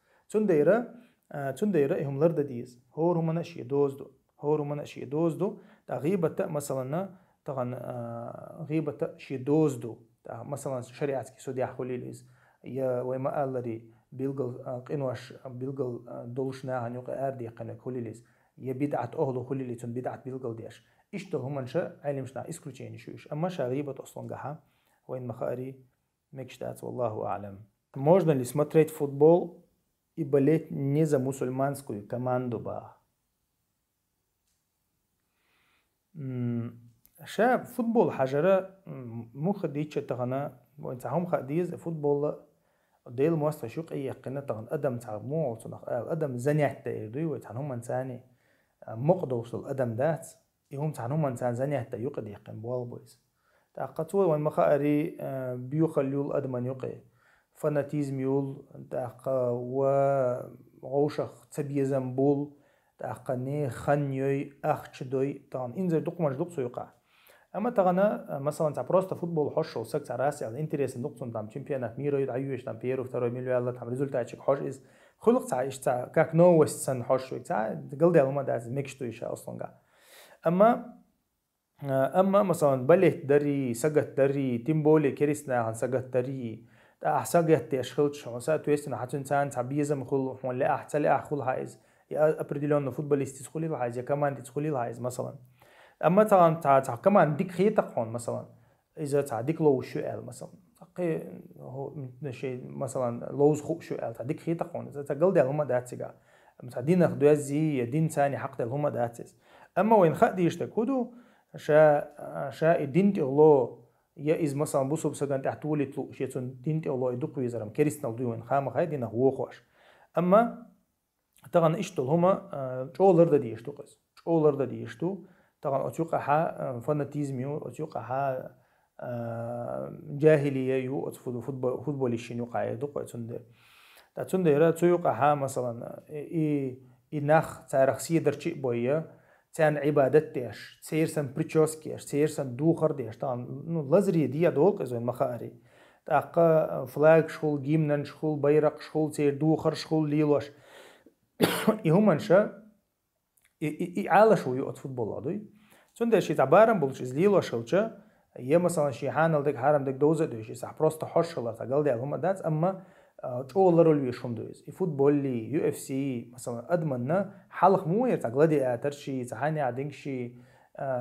تنديرا هم لرد ديز هور هم نشي دوز دو تا غيبة مثلا طبعا غيبة شي دوز دو مثلا شريعة كي سودي حوليليز يا وما قالري بيلقل قنوش بيلقل دولشنا هنيوق أردي قنك حوليليز يا بدعة أهله حوليلي تون بدعة بيلقل ديش إيش هم نشا علمشنا إسكروتشيني شويش أما شا غيبة أصلا جها وين مخاري مكشتات والله أعلم. Можно ли смотреть футбол и болеть не за мусульманскую команду ба? شا فوتبول حجرة مو خديتش تغنى وانت هم خديز فوتبول ديل مواسطة شوق اي قناة تغن ادم تعمو وصنخ ادم زنيح تايدوي ويتحن هم انساني مقدوس الادم دات يهم تحن هم انسان زنيح تايوق دي قن بوال بويز تاقتوه وان مخاري بيوخليول ادمان يوقي فاناتيزم يول تاقا وغوشخ تبيزم بول تاقا ني خانيوي اخشدوي طبعا انزل دقمش دقسو يقع اما تغنى مثلا تاع بروستا فوتبول حش وسك تاع راسي على انتريس ندقسو تاع تشامبيونات ميرو يدعيوش تاع بيرو فترو ميلو يلا تاع ريزولتات حش از خلق تاع ايش تاع كاك نو ويست سن حش تاع قلدي هما داز ميكشتو ايش اصلا كاع اما مثلا بليت دري سقت دري تيمبولي كريسنا عن سقت دري سقت اشخلش مثلا تويستنا حتى تاع بيزم خل ولا احتل اخل هايز يا ابريديلون فوتبوليست تدخلي هايز يا كمان تدخلي هايز مثلا اما تاع كمان ديك خيتقون مثلا اذا تاع ديك لو شوال مثلا تقي هو شيء مثلا لوز خو شوال تاع ديك خيتقون اذا تقلد هما داتسا تاع دين خدوزي دين ثاني حق هما داتس اما وين خدي يشتكودو شا دين الله يا از مثلا بوسو بسغان تحتولي تلو شيتون دين الله يدق ويزرم كريستال دوين خام خايدين هو خوش اما طبعا اشتول هما جولر ديشتو قز جولر ديشتو طبعا أتوقع فاناتيزميو أتوقع جاهلية يو فوتبوليشين يوقع يدق تندر أتوقع مثلا نخ تاريخ سيدر شيء بويا تان عبادت ديش تسيرسن بريتشوسكيش تسيرسن دوخر ديش طبعا لازري دي دولق إذن مخاري تاقا فلاج شغل جيمنن شغل بيرق شغل تسير دوخر شغل ليلوش يهمنشا إعالة شو يقط فوتبول عضوي تندر شيء تعبارن بولش إزليلو شوشة يا مثلا شيء حانل دك حرم دك دوزة دوش يصح بروست حش الله تقول ده هم دات أما جولر اللي يشوم دوز الفوتبول لي UFC مثلا أدمنا حلق مو يرتقل دي أترشي تحاني عدينشي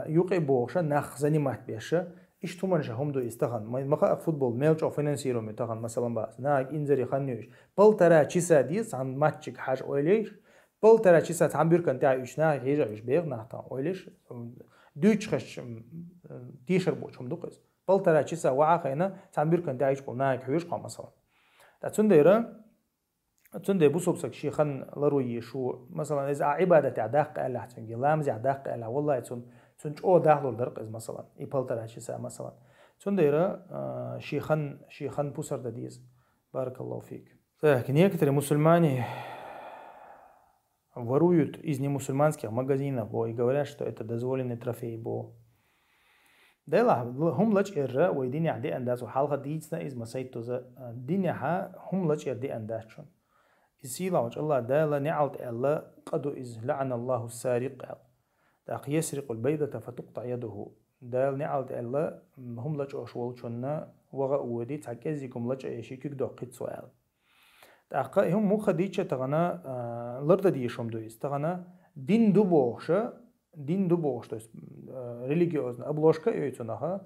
يوقي بوشة نخ زني مات بيشة إيش تومن شهم دو يستخن ما مخا فوتبول ميلش أو فينانسيرو متخن مثلا بس ناك إنزري خنيوش بل ترى تشيسا ديس عن ماتشك حاج أوليش بل ترى تشيسا تعبير كان تاعيش ناك هيجا يش بيغ ناتا أوليش دوش خش تيشر بوشهم دوقز بل ترى تشيسا وعا خينا تعبير كان تاعيش بول ناك حيوش قام مثلا تاتون ديرا تندي بوسوبسك شيخن لروي شو مثلا إذا عبادة عداق ألا تنجي لامز عداق ألا والله تنج أو داخل الدرق إذا مثلا يبلتر هالشيء مثلا تندي را شيخن بوسر دديز بارك الله فيك. لكن некоторые مسلمане воруют из немусульманских магазинов и говорят, что это дозволенный трофей бо. ديلا هم لج إرّا ويديني عدي أنداز وحالها ديجنا إز مسيتو ذا دينها هم لج إردي أنداشون. يسيلا وجه الله دالا نعلت الله قدو إز لعن الله السارق داق يسرق البيضة فتقطع يده دال نعلت الله هم لج أشوالشنا وغا ودي تعكزيكم لج أشيكك دو قد سؤال داق هم مخديتش تغنى لرد ديشهم دويز تغنى دين дубош, то есть религиозная обложка юйцунаха,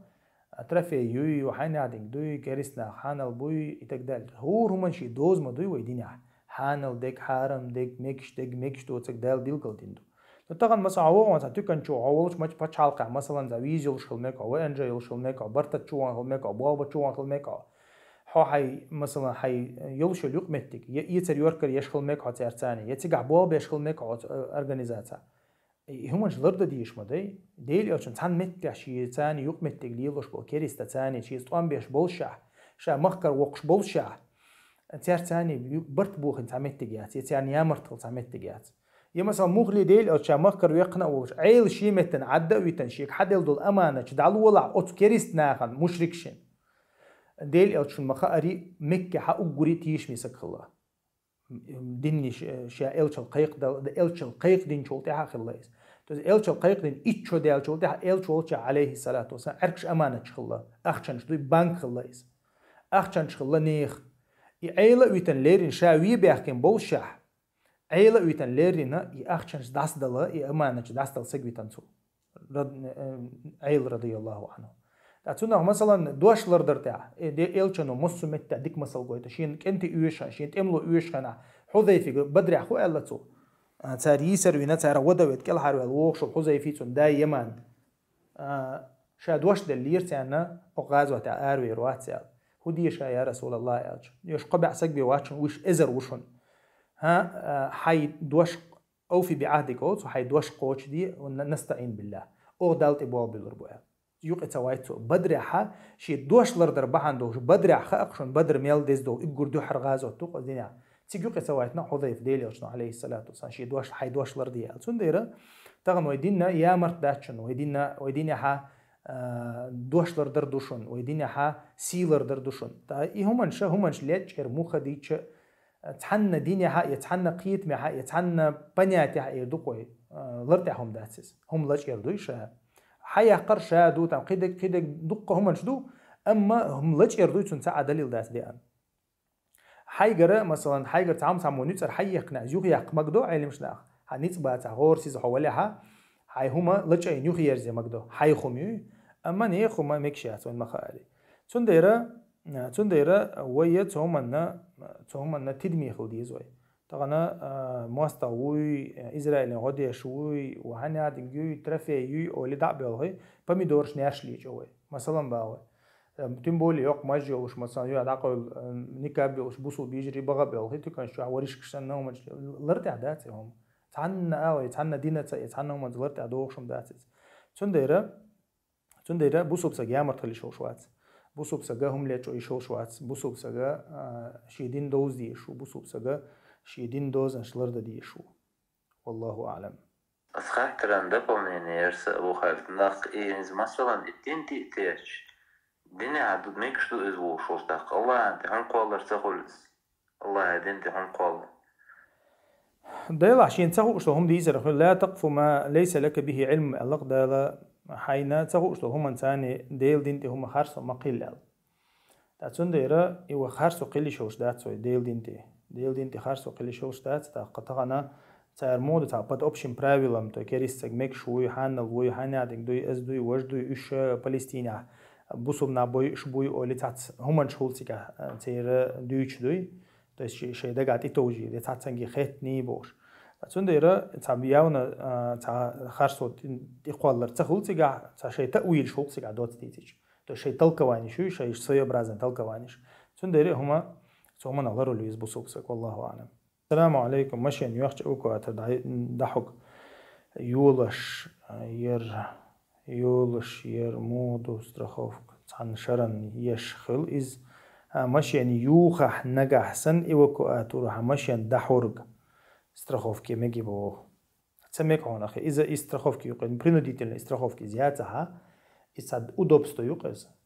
трофей юй, вахайнадинг дуй, керисна, ханал буй и так далее. Хурманши дозма дуй вайдиня. Ханал дек, харам дек, мекш доцек дал дилкал динду. Но таган маса авоан са тюкан чу аволч мач пачалка, масалан за визил шхилмека, венджаил шхилмека, барта чуан шхилмека, баба чуан шхилмека. حي مثلا حي يلشل يقمتك يتر يوركر يشخل ميك عطير ثاني يتقع بواب يشخل ميك أرغانيزاتا همانش لرد ديش مدي ديل يوشن تان متع شي ثاني يقمتك ليلوش بو كيريستا ثاني شي طوان بيش بولشا شا مخكر وقش بولشا تير ثاني برت بوخن تعمتك يتعني يامرتل تعمتك يا مثلا مغلي ديل او شا مخكر ويقنا وش عيل شي متن عدا ويتنشيك حدل دول امانه دعلو ولا اوت كيريست ناخن مشركشن ديل الشن مخاري مكة حقوري تيش مسك الله ديني شا الشل قيق دل الشل قيق دين شولتي حق الله توز الشل قيق دين إتشو دل شولتي حق الشل عليه الصلاة والسلام أركش أمانة الله أخشنش دوي بانك الله أخشنش الله نيخ عيلة ويتن ليرين شاوي بيحكم بولشح عيلة ويتن ليرين أخشنش داس دل أمانة داس دل سجويتن سو عيل رضي الله عنه تاتونا مثلا دوشلر درتاع دي الچنو مسمت ديك مسل غويت شين انت يوشا شين تملو يوشخنا حذيفي بدري خو الاتو تاري سروينا تارا ودوت كل حرو الوخ شو حذيفي تون داي يمان شا دوش دلير تاعنا اوغازو تاع اروي رواتيا هدي شا يا رسول الله ياج يش قبع سقبي واتش وش ازر وشن ها حي دوش اوفي بعهدك او حي دوش قوش دي ونستعين بالله او دالت ابواب بالربوع يوقع توايتو بدر حا شي دوش لر دربحان دوش بدر حا اقشن بدر ميل ديز دو اقردو حرغازو توق دينا تيجوقع توايتنا حذيف ديليوشنا عليه الصلاة والسلام شي دوش حي دوش لر ديال تنديرا تغن ويدينا يا مرت داتشن ويدينا حا دوش لر دردوشن ويدينا حا سيلر دردوشن تا همانش ليتش ارمو خديتش تحنا ديني حا يتحنا قيت مي حا يتحنا بنياتي حا يردوكوي لرتاهم داتسس هم لاش يردويش حيا قرشا دو تام قيدك دقة هم نشدو أما هم لج يردو تنسع دليل داس ديان حيجرا مثلا حيجر تعام ونيتر حيقنا زوج يق مقدو عيل مش ناخ هنيت بات غور سيز حواليها حي هما لج أي نيوخ يرزي مقدو حي خمي أما نيخ هما مكشيات وين مخالي تنديرا ويت هما تدمي خودي زوي طبعا ماستا وي إسرائيل غادي شوي وهنا دنجوي ترفيعي أولي دعبه بميدورش ناشلي جوي مثلا باوي تنبولي يوق ماجي وش مثلا يو عقل نكابي وش بوصل بيجري بغبي هي تكون شو عوريش كشتنا هم لرت عداتي هم تعنا أوي تعنا دينا تعنا هم لرت عدوشهم داتي تنديرا بوصل بسجى مرتلي شوات بوصل بسجى هم ليتشوا شوات بوصل بسجى شيدين دوز دي شو بوصل بسجى شيدين دوز انشلر دي شو والله اعلم اسخاح تراندا بومين يرس ابو خالد ناق ايز مثلا الدين دي تيش دين عدد ميكشتو ازو شوستاق الله انت هنقولر تخلص الله دين دي هنقول دايل عشان تاخو شو هم ديزر لا تقف ما ليس لك به علم الله دالا حينا تاخو شو هم انساني ديل دين دي هم خارص ما قيل تاتون ديرا يو خارص قيل شوش داتسو ديل دين دي خارص وقيل شوش دات تا قطعنا تاع مود تاع بات اوبشن правилам то керистек мек шуй ханал вой ханадик дуй эс дуй вож дуй уш Палестина бусум на бой шбуй олитац хуман шулцика тер дүйч дуй то есть шейда гати тоужи де тацанги хетни бош цундера та бияуна та харсот иқваллар цахулцика та шейта уил шулцика дот титич то шей толкование шуй шей своеобразное толкование цундера хума ثم نظروا لي يزبصوبسك والله أعلم. السلام عليكم. مشين يوخش أوكو أتر دحق يولش ير مودو سترخوفك عن شرن يشخل إز مشين يوخح نجح سن إيوكو أتور مشين دحورج سترخوفك مجي بو تسميك هون أخي إذا استرخوفك يقين برينوديتل استرخوفك زيادتها إذا удобство يقز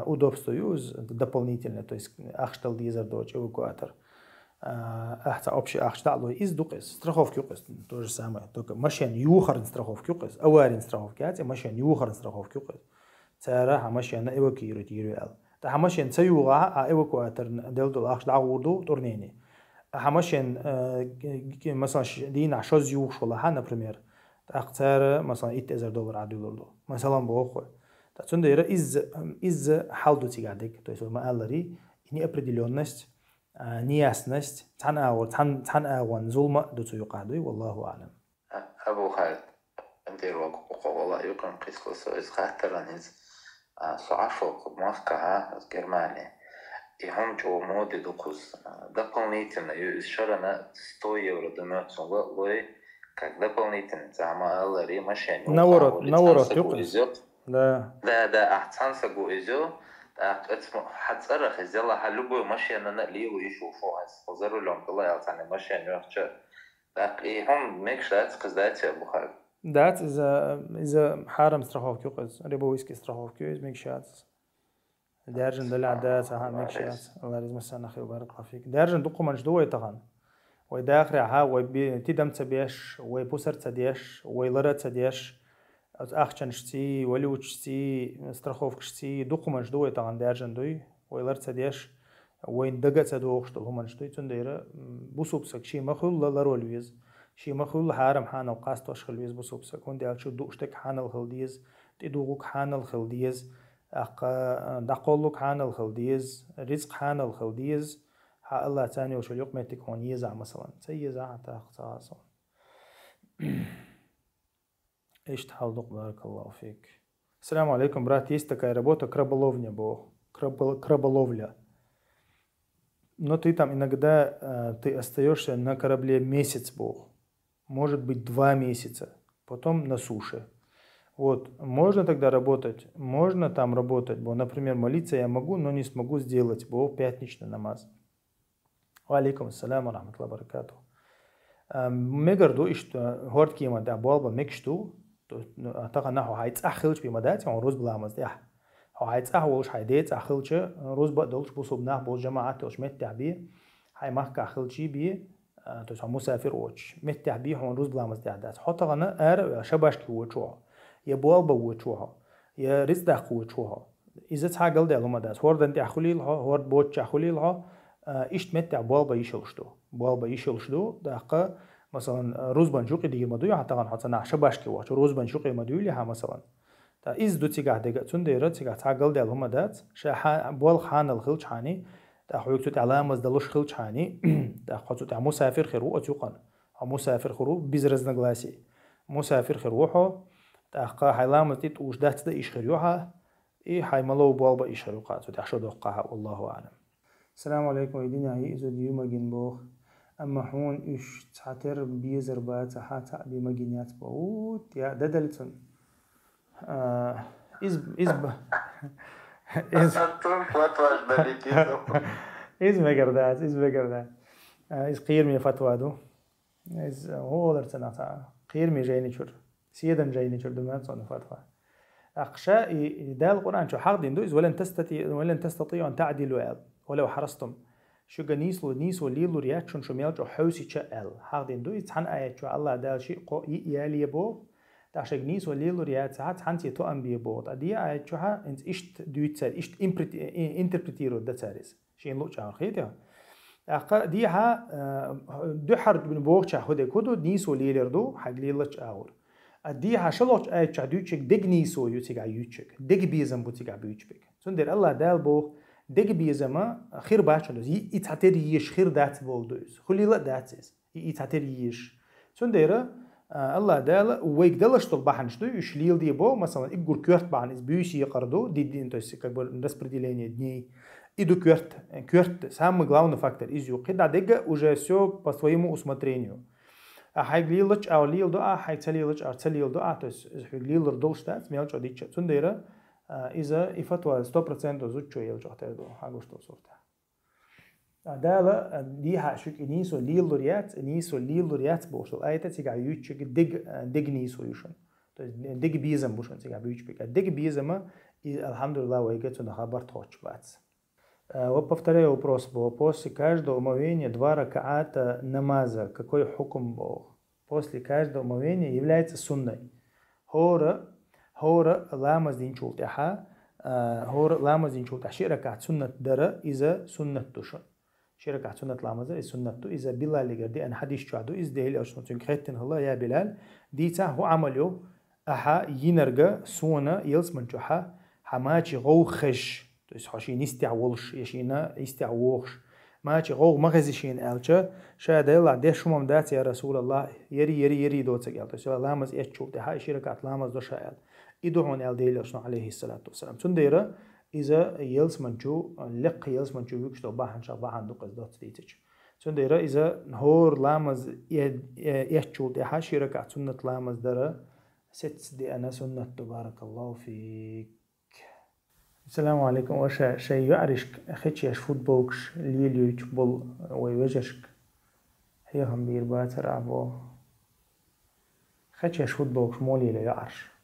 удобство юз дополнительно, то есть ахштал дизер доч эвакуатор ахта общий ахштал из дукес страховки юқес то же самое, только машин юхарн страховки юқес аварин страховки ати машин юхарн страховки юқес цара машин эвакуирует юрел та машин цаюга эвакуатор делдул ахштал урду турнени машин مثلا دينا شوز يوخشولا например تاختار مثلا $1000 عدولو مثلا بوخو تاتسونديرا из حالدو تيغادك, то есть маалари и неопределенность, неясность, تان ظلمة دوتو يقعدوي والله أعلم. أبو خالد أنتي والله يقرن قصص إز خاطرن إز صعشوق موسكا Германия и هم جو مودي دوكوز дополнительно يشرنا €100 дымётсон лой как дополнительно замаалари машин. наоборот يقص. ده أحسن سجوا إزاي حتصرخ إزاي الله حلوبه ماشي أنا ليه ويشوفوا هس وزاروا لهم الله يعني ماشي يرجع لكن هم ميكش داتس كذات يا أبو خالد دات إذا حرم استراحوك يقص ريبويسكي استراحوك يز ميكشات دارجن دلع دات ها ميكشات الله يرزق مسنا خير وبارك الله فيك دارجن دقو منش دوي تغن ويداخل ها ويتدم تبيش ويبوسر تديش ويلرا تديش أخشنشتي ولوشتي استرخوفكشتي دقمنش دوي تغن دارجن دوي ويلر تديش وين دقت دوخشتل همنش دوي تنديره بوسوبسك شي مخول لرولويز شي مخول حارم حان القاستوش خلويز بوسوبسك وندي على شو دوشتك حان الخلديز تدوغك حان الخلديز دقولك حان الخلديز رزق حان الخلديز ها الله تاني وشو يقمتك هون يزع مثلا سيزع تاخصاصون إيش تحاول بارك الله فيك. السلام عليكم, брат, есть такая работа краболовня, краболовля. Но ты там иногда ты остаешься на корабле месяц, Бог. Может быть 2 месяца, потом на суше. Вот, можно тогда работать, можно там работать, Бог. Например, молиться я могу, но не смогу сделать, Бог, пятничный намаз. Алейкум ассаляму рахматуллахи ва баракатуху. مجردو إيش هورد كيما ده بالبا مكشتو أعتقد إنه هيتأخلش بمدات يعني روز بلا مزدح هو هيتأخلش هيديت أخلش روز بدلش بوصبناه بالجماعة توش متعبيه هاي ما كأخلش بيه توش مسافر وش متعبيه هون روز بلا مزدح ده حتى أنا شباش كوتشوها يا بالبا وتشوها يا رزق وتشوها إذا تعقل ده لما ده هورد أنت أخليلها هورد بوتش أخليلها إيش متع بالبا يشلشدو دقة مثلا روز بنشوقي دي مدوي حتى عن حتى نعش باشكي واش روز بنشوقي مدوي لها مثلا تا إز دو تيجا دقة تندير تيجا تعقل ده لهم دات شح بول خان الخلش حاني تا حويك تعلم مزدلش خلش حاني تا خاطر تع مسافر خيرو أتوقن مسافر خيرو بيزرز نجلاسي مسافر خيروحه تا قا حيلام تيت وش دات ده إيش خيروها إيه حيملو بالبا إيش خيروقات وتعشوا دقها والله أعلم. السلام عليكم يدينا هي إذا ديوما جنبوخ أما حون إيش تعتر بيزر بات حتى بمجنيات بوت يا ددلتون إز مقردات إز قير مي فتوى دو إز هو درتنا تا قير مي جايني شر سيدا جايني شر دمات صنع فتوى أقشاء ده القرآن شو حق دين دو إز ولن تستطيعوا أن تعدلوا ولو حرصتم شو نيسو ليلو رياكشن شو ميل جو حوسي تشال حاضين دو يتحن آيات شو الله دال شيء قو يالي بو تاشق نيسو ليلو رياكشن ساعات حنتي تو أم بي بو أدي آيات شو ها إنت إشت دويت سال إشت إنتربريتيرو ده سارس شيء لو شان خيتها أق دي ها دو حرد من بوخ هده كودو نيسو ليلر دو حق ليلش أور أدي ها شلوش آيات شو دويتشك دق نيسو يوتيجا يوتشك دق بيزم بوتيجا بيوتشك سندر الله دال بو دق بيزما خير باشلوز يتعتريش خير دات بولدوز خلي لا داتس يتعتريش سندر الله دال ويك دلش طلبحنش دو يشليل دي بو مثلا يقول كيرت بان إز بيوشي يقردو دي انتو كبر распределение дней иду кёрт, самый главный фактор изю қида дега уже все по своему усмотрению. А хайглилыч ау лилду а хайцалилыч ар цалилду а, то есть хайглилыр долштат мелчо дича цундера иза ифатва 100% зуччо елчо хтерду хагушту сорта. دالا دي هاشك نيسو ليلوريات نيسو ليلوريات بوشل ايتا تيجا يوتشك ديج نيسو يوشن то есть ديج بيزم بوشن تيجا بيوتشك ديج بيزم الحمد لله ويجت на хабар точ бац. Вот повторяю вопрос был. После каждого омовения 2 ракаата намаза. Какой хукм был? После каждого омовения является сунной. Хора ламаз динчултиха. Хора ламаз динчултиха. Ширакат суннат дара иза суннат тушун. شركة سنة لامزة السنة إذا بلال لقردي أنا حديث شعدو إذا دهلي أشنو تنكحتن هلا يا بلال ديتا هو عمليو أحا ينرجع سونا يلس من جوحا حماتي غو خش تيس حشي نستعولش يشينا يستعوخش ماتي غو مغزشين ألجا شاهد يلا ديش شمم دات يا رسول الله يري دوتك ألجا سوى لامز يتشوف دها شركة لامز دو شايل إدوهون أل دهلي أشنو عليه الصلاة والسلام تنديرا إذا يلس منجو لق يلس منجو يكشتو باحن شا باحن دوقز دوت ديتج تنديرا إذا نهور لامز يتشوف دها شركة سنة لامز درا ست دي أنا سنة تبارك الله فيك. السلام عليكم. وش شيء يعرشك أخيتش يش فوتبولكش ليليو يتبول ويوجشك هي هم بيرباتر عبو أخيتش يش فوتبولكش مولي لا يعرش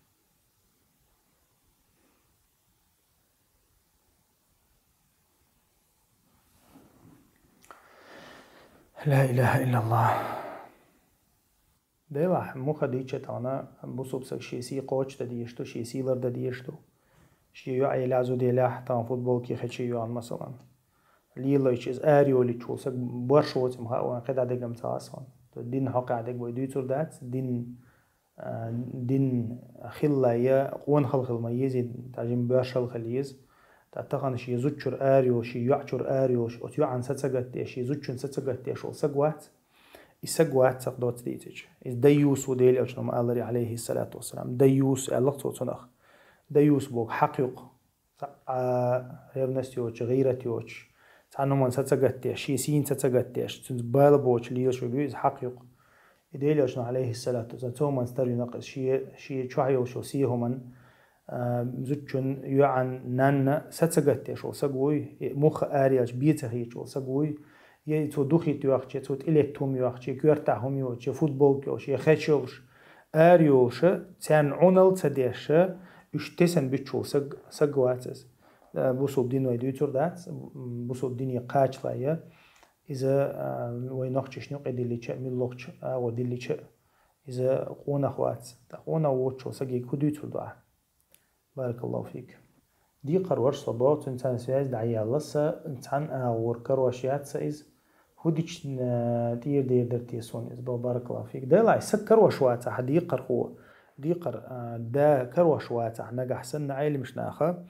لا إله إلا الله. ده واحد مو خديتش تانا بوصوبسك شيسي قوتش تديشتو شيسي لر تديشتو شيء عيلازو ديلاح تام فوتبول كي خدشي يوان مثلا ليلا يشيز آريو اللي تشوسك برشوت مها وان قد عدك متاسون دين حق عدك بيدوتر دات دين خلا يا قوان خلق الميزين تاجم برشل خليز تعتقد شيء زوجر آريو شيء يعشر آريو أو عن ستسقط شيء زوجن ستسقط شو سقوات يسقوات سقطت ديتج ديوس وديل أجنم الله عليه الصلاة والسلام ديوس الله تصنخ ديوس بوك حقيق ريفنستيوش غيرتيوش تعنو من ستسقطيش شيسين ستسقطيش تنبال بوش ليش وبيز حقيق إديل أجنم عليه الصلاة والسلام تو من ستر ينقص شيء شوحيو شو سيه من زوجن يعن نان ستسقطيش وسقوي مخ آرياش بيتهيش وسقوي يتو دوخي تيوخش يتو إلكتوم يوخش يكورتاهم يوخش فوتبول يوخش يخشوش آريوش تان عنل تديش اشتسن بيتشو سقواتس بوصوب دين ويدوتر دات بوصوب دين يقاش لايا إذا وينخش نوق ديلي شيء من لوخش أو ديلي شيء إذا قونا خوات قونا ووتشو سقي كدوتر دا بارك الله فيك. دي قرورش صباط إنسان سياز دعيا لسه إنسان وركر وشيات سايز هوديش دير درتيسون إز بارك الله فيك. ده لا يسكر وشوات حد يقر هو ديقر دا كروش واتع نجح سن عيل مش ناخا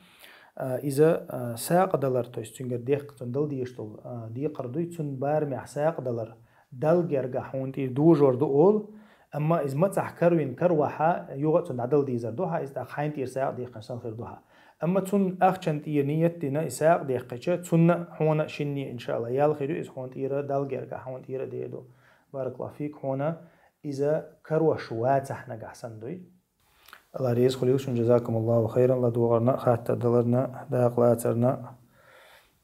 إذا ساق دلار تويستنجر ديق تندل ديشتل ديقر دويتون بارمع ساق دلار دل جرجع هونتي دوجور دول أما إذا ما تحكروين كروحة يوقت عدل ديزر دوها إذا خاين تير ساق ديق إنسان خير دوها أما تون أخشن تير نيتنا ساق ديقة تون هون شني إن شاء الله يال خيرو إذا هون تير دل جرجع هون تير ديدو بارك الله فيك هنا إذا كروش واتح نجح سندوي الله ريز خليوشن جزاكم الله خيرا لا دوغرنا خات دلرنا داقلاترنا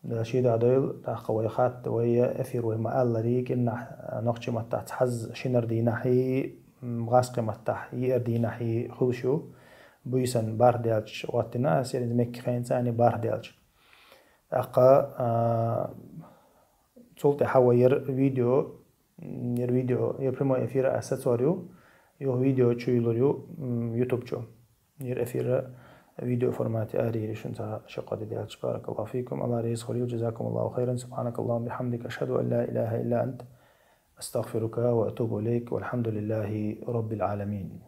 دا شيد عديل دا قوي خات ويا أثير وما الله ريك إن نقش متى تحز شنر دينا حي مغاسق متى يردينا حي خلشو بيسن بارديالش واتنا سير مك خين ثاني بارديالش أقا صوت حوير فيديو primo efira assatoriu io video čuilorio YouTube ču ير efira video formati ari rishunta shaqadi dial بارك الله فيكم الله رزق لي وجزاكم الله خيرا سبحانك اللهم وبحمدك أشهد أن لا إله إلا أنت أستغفرك وأتوب إليك والحمد لله رب العالمين.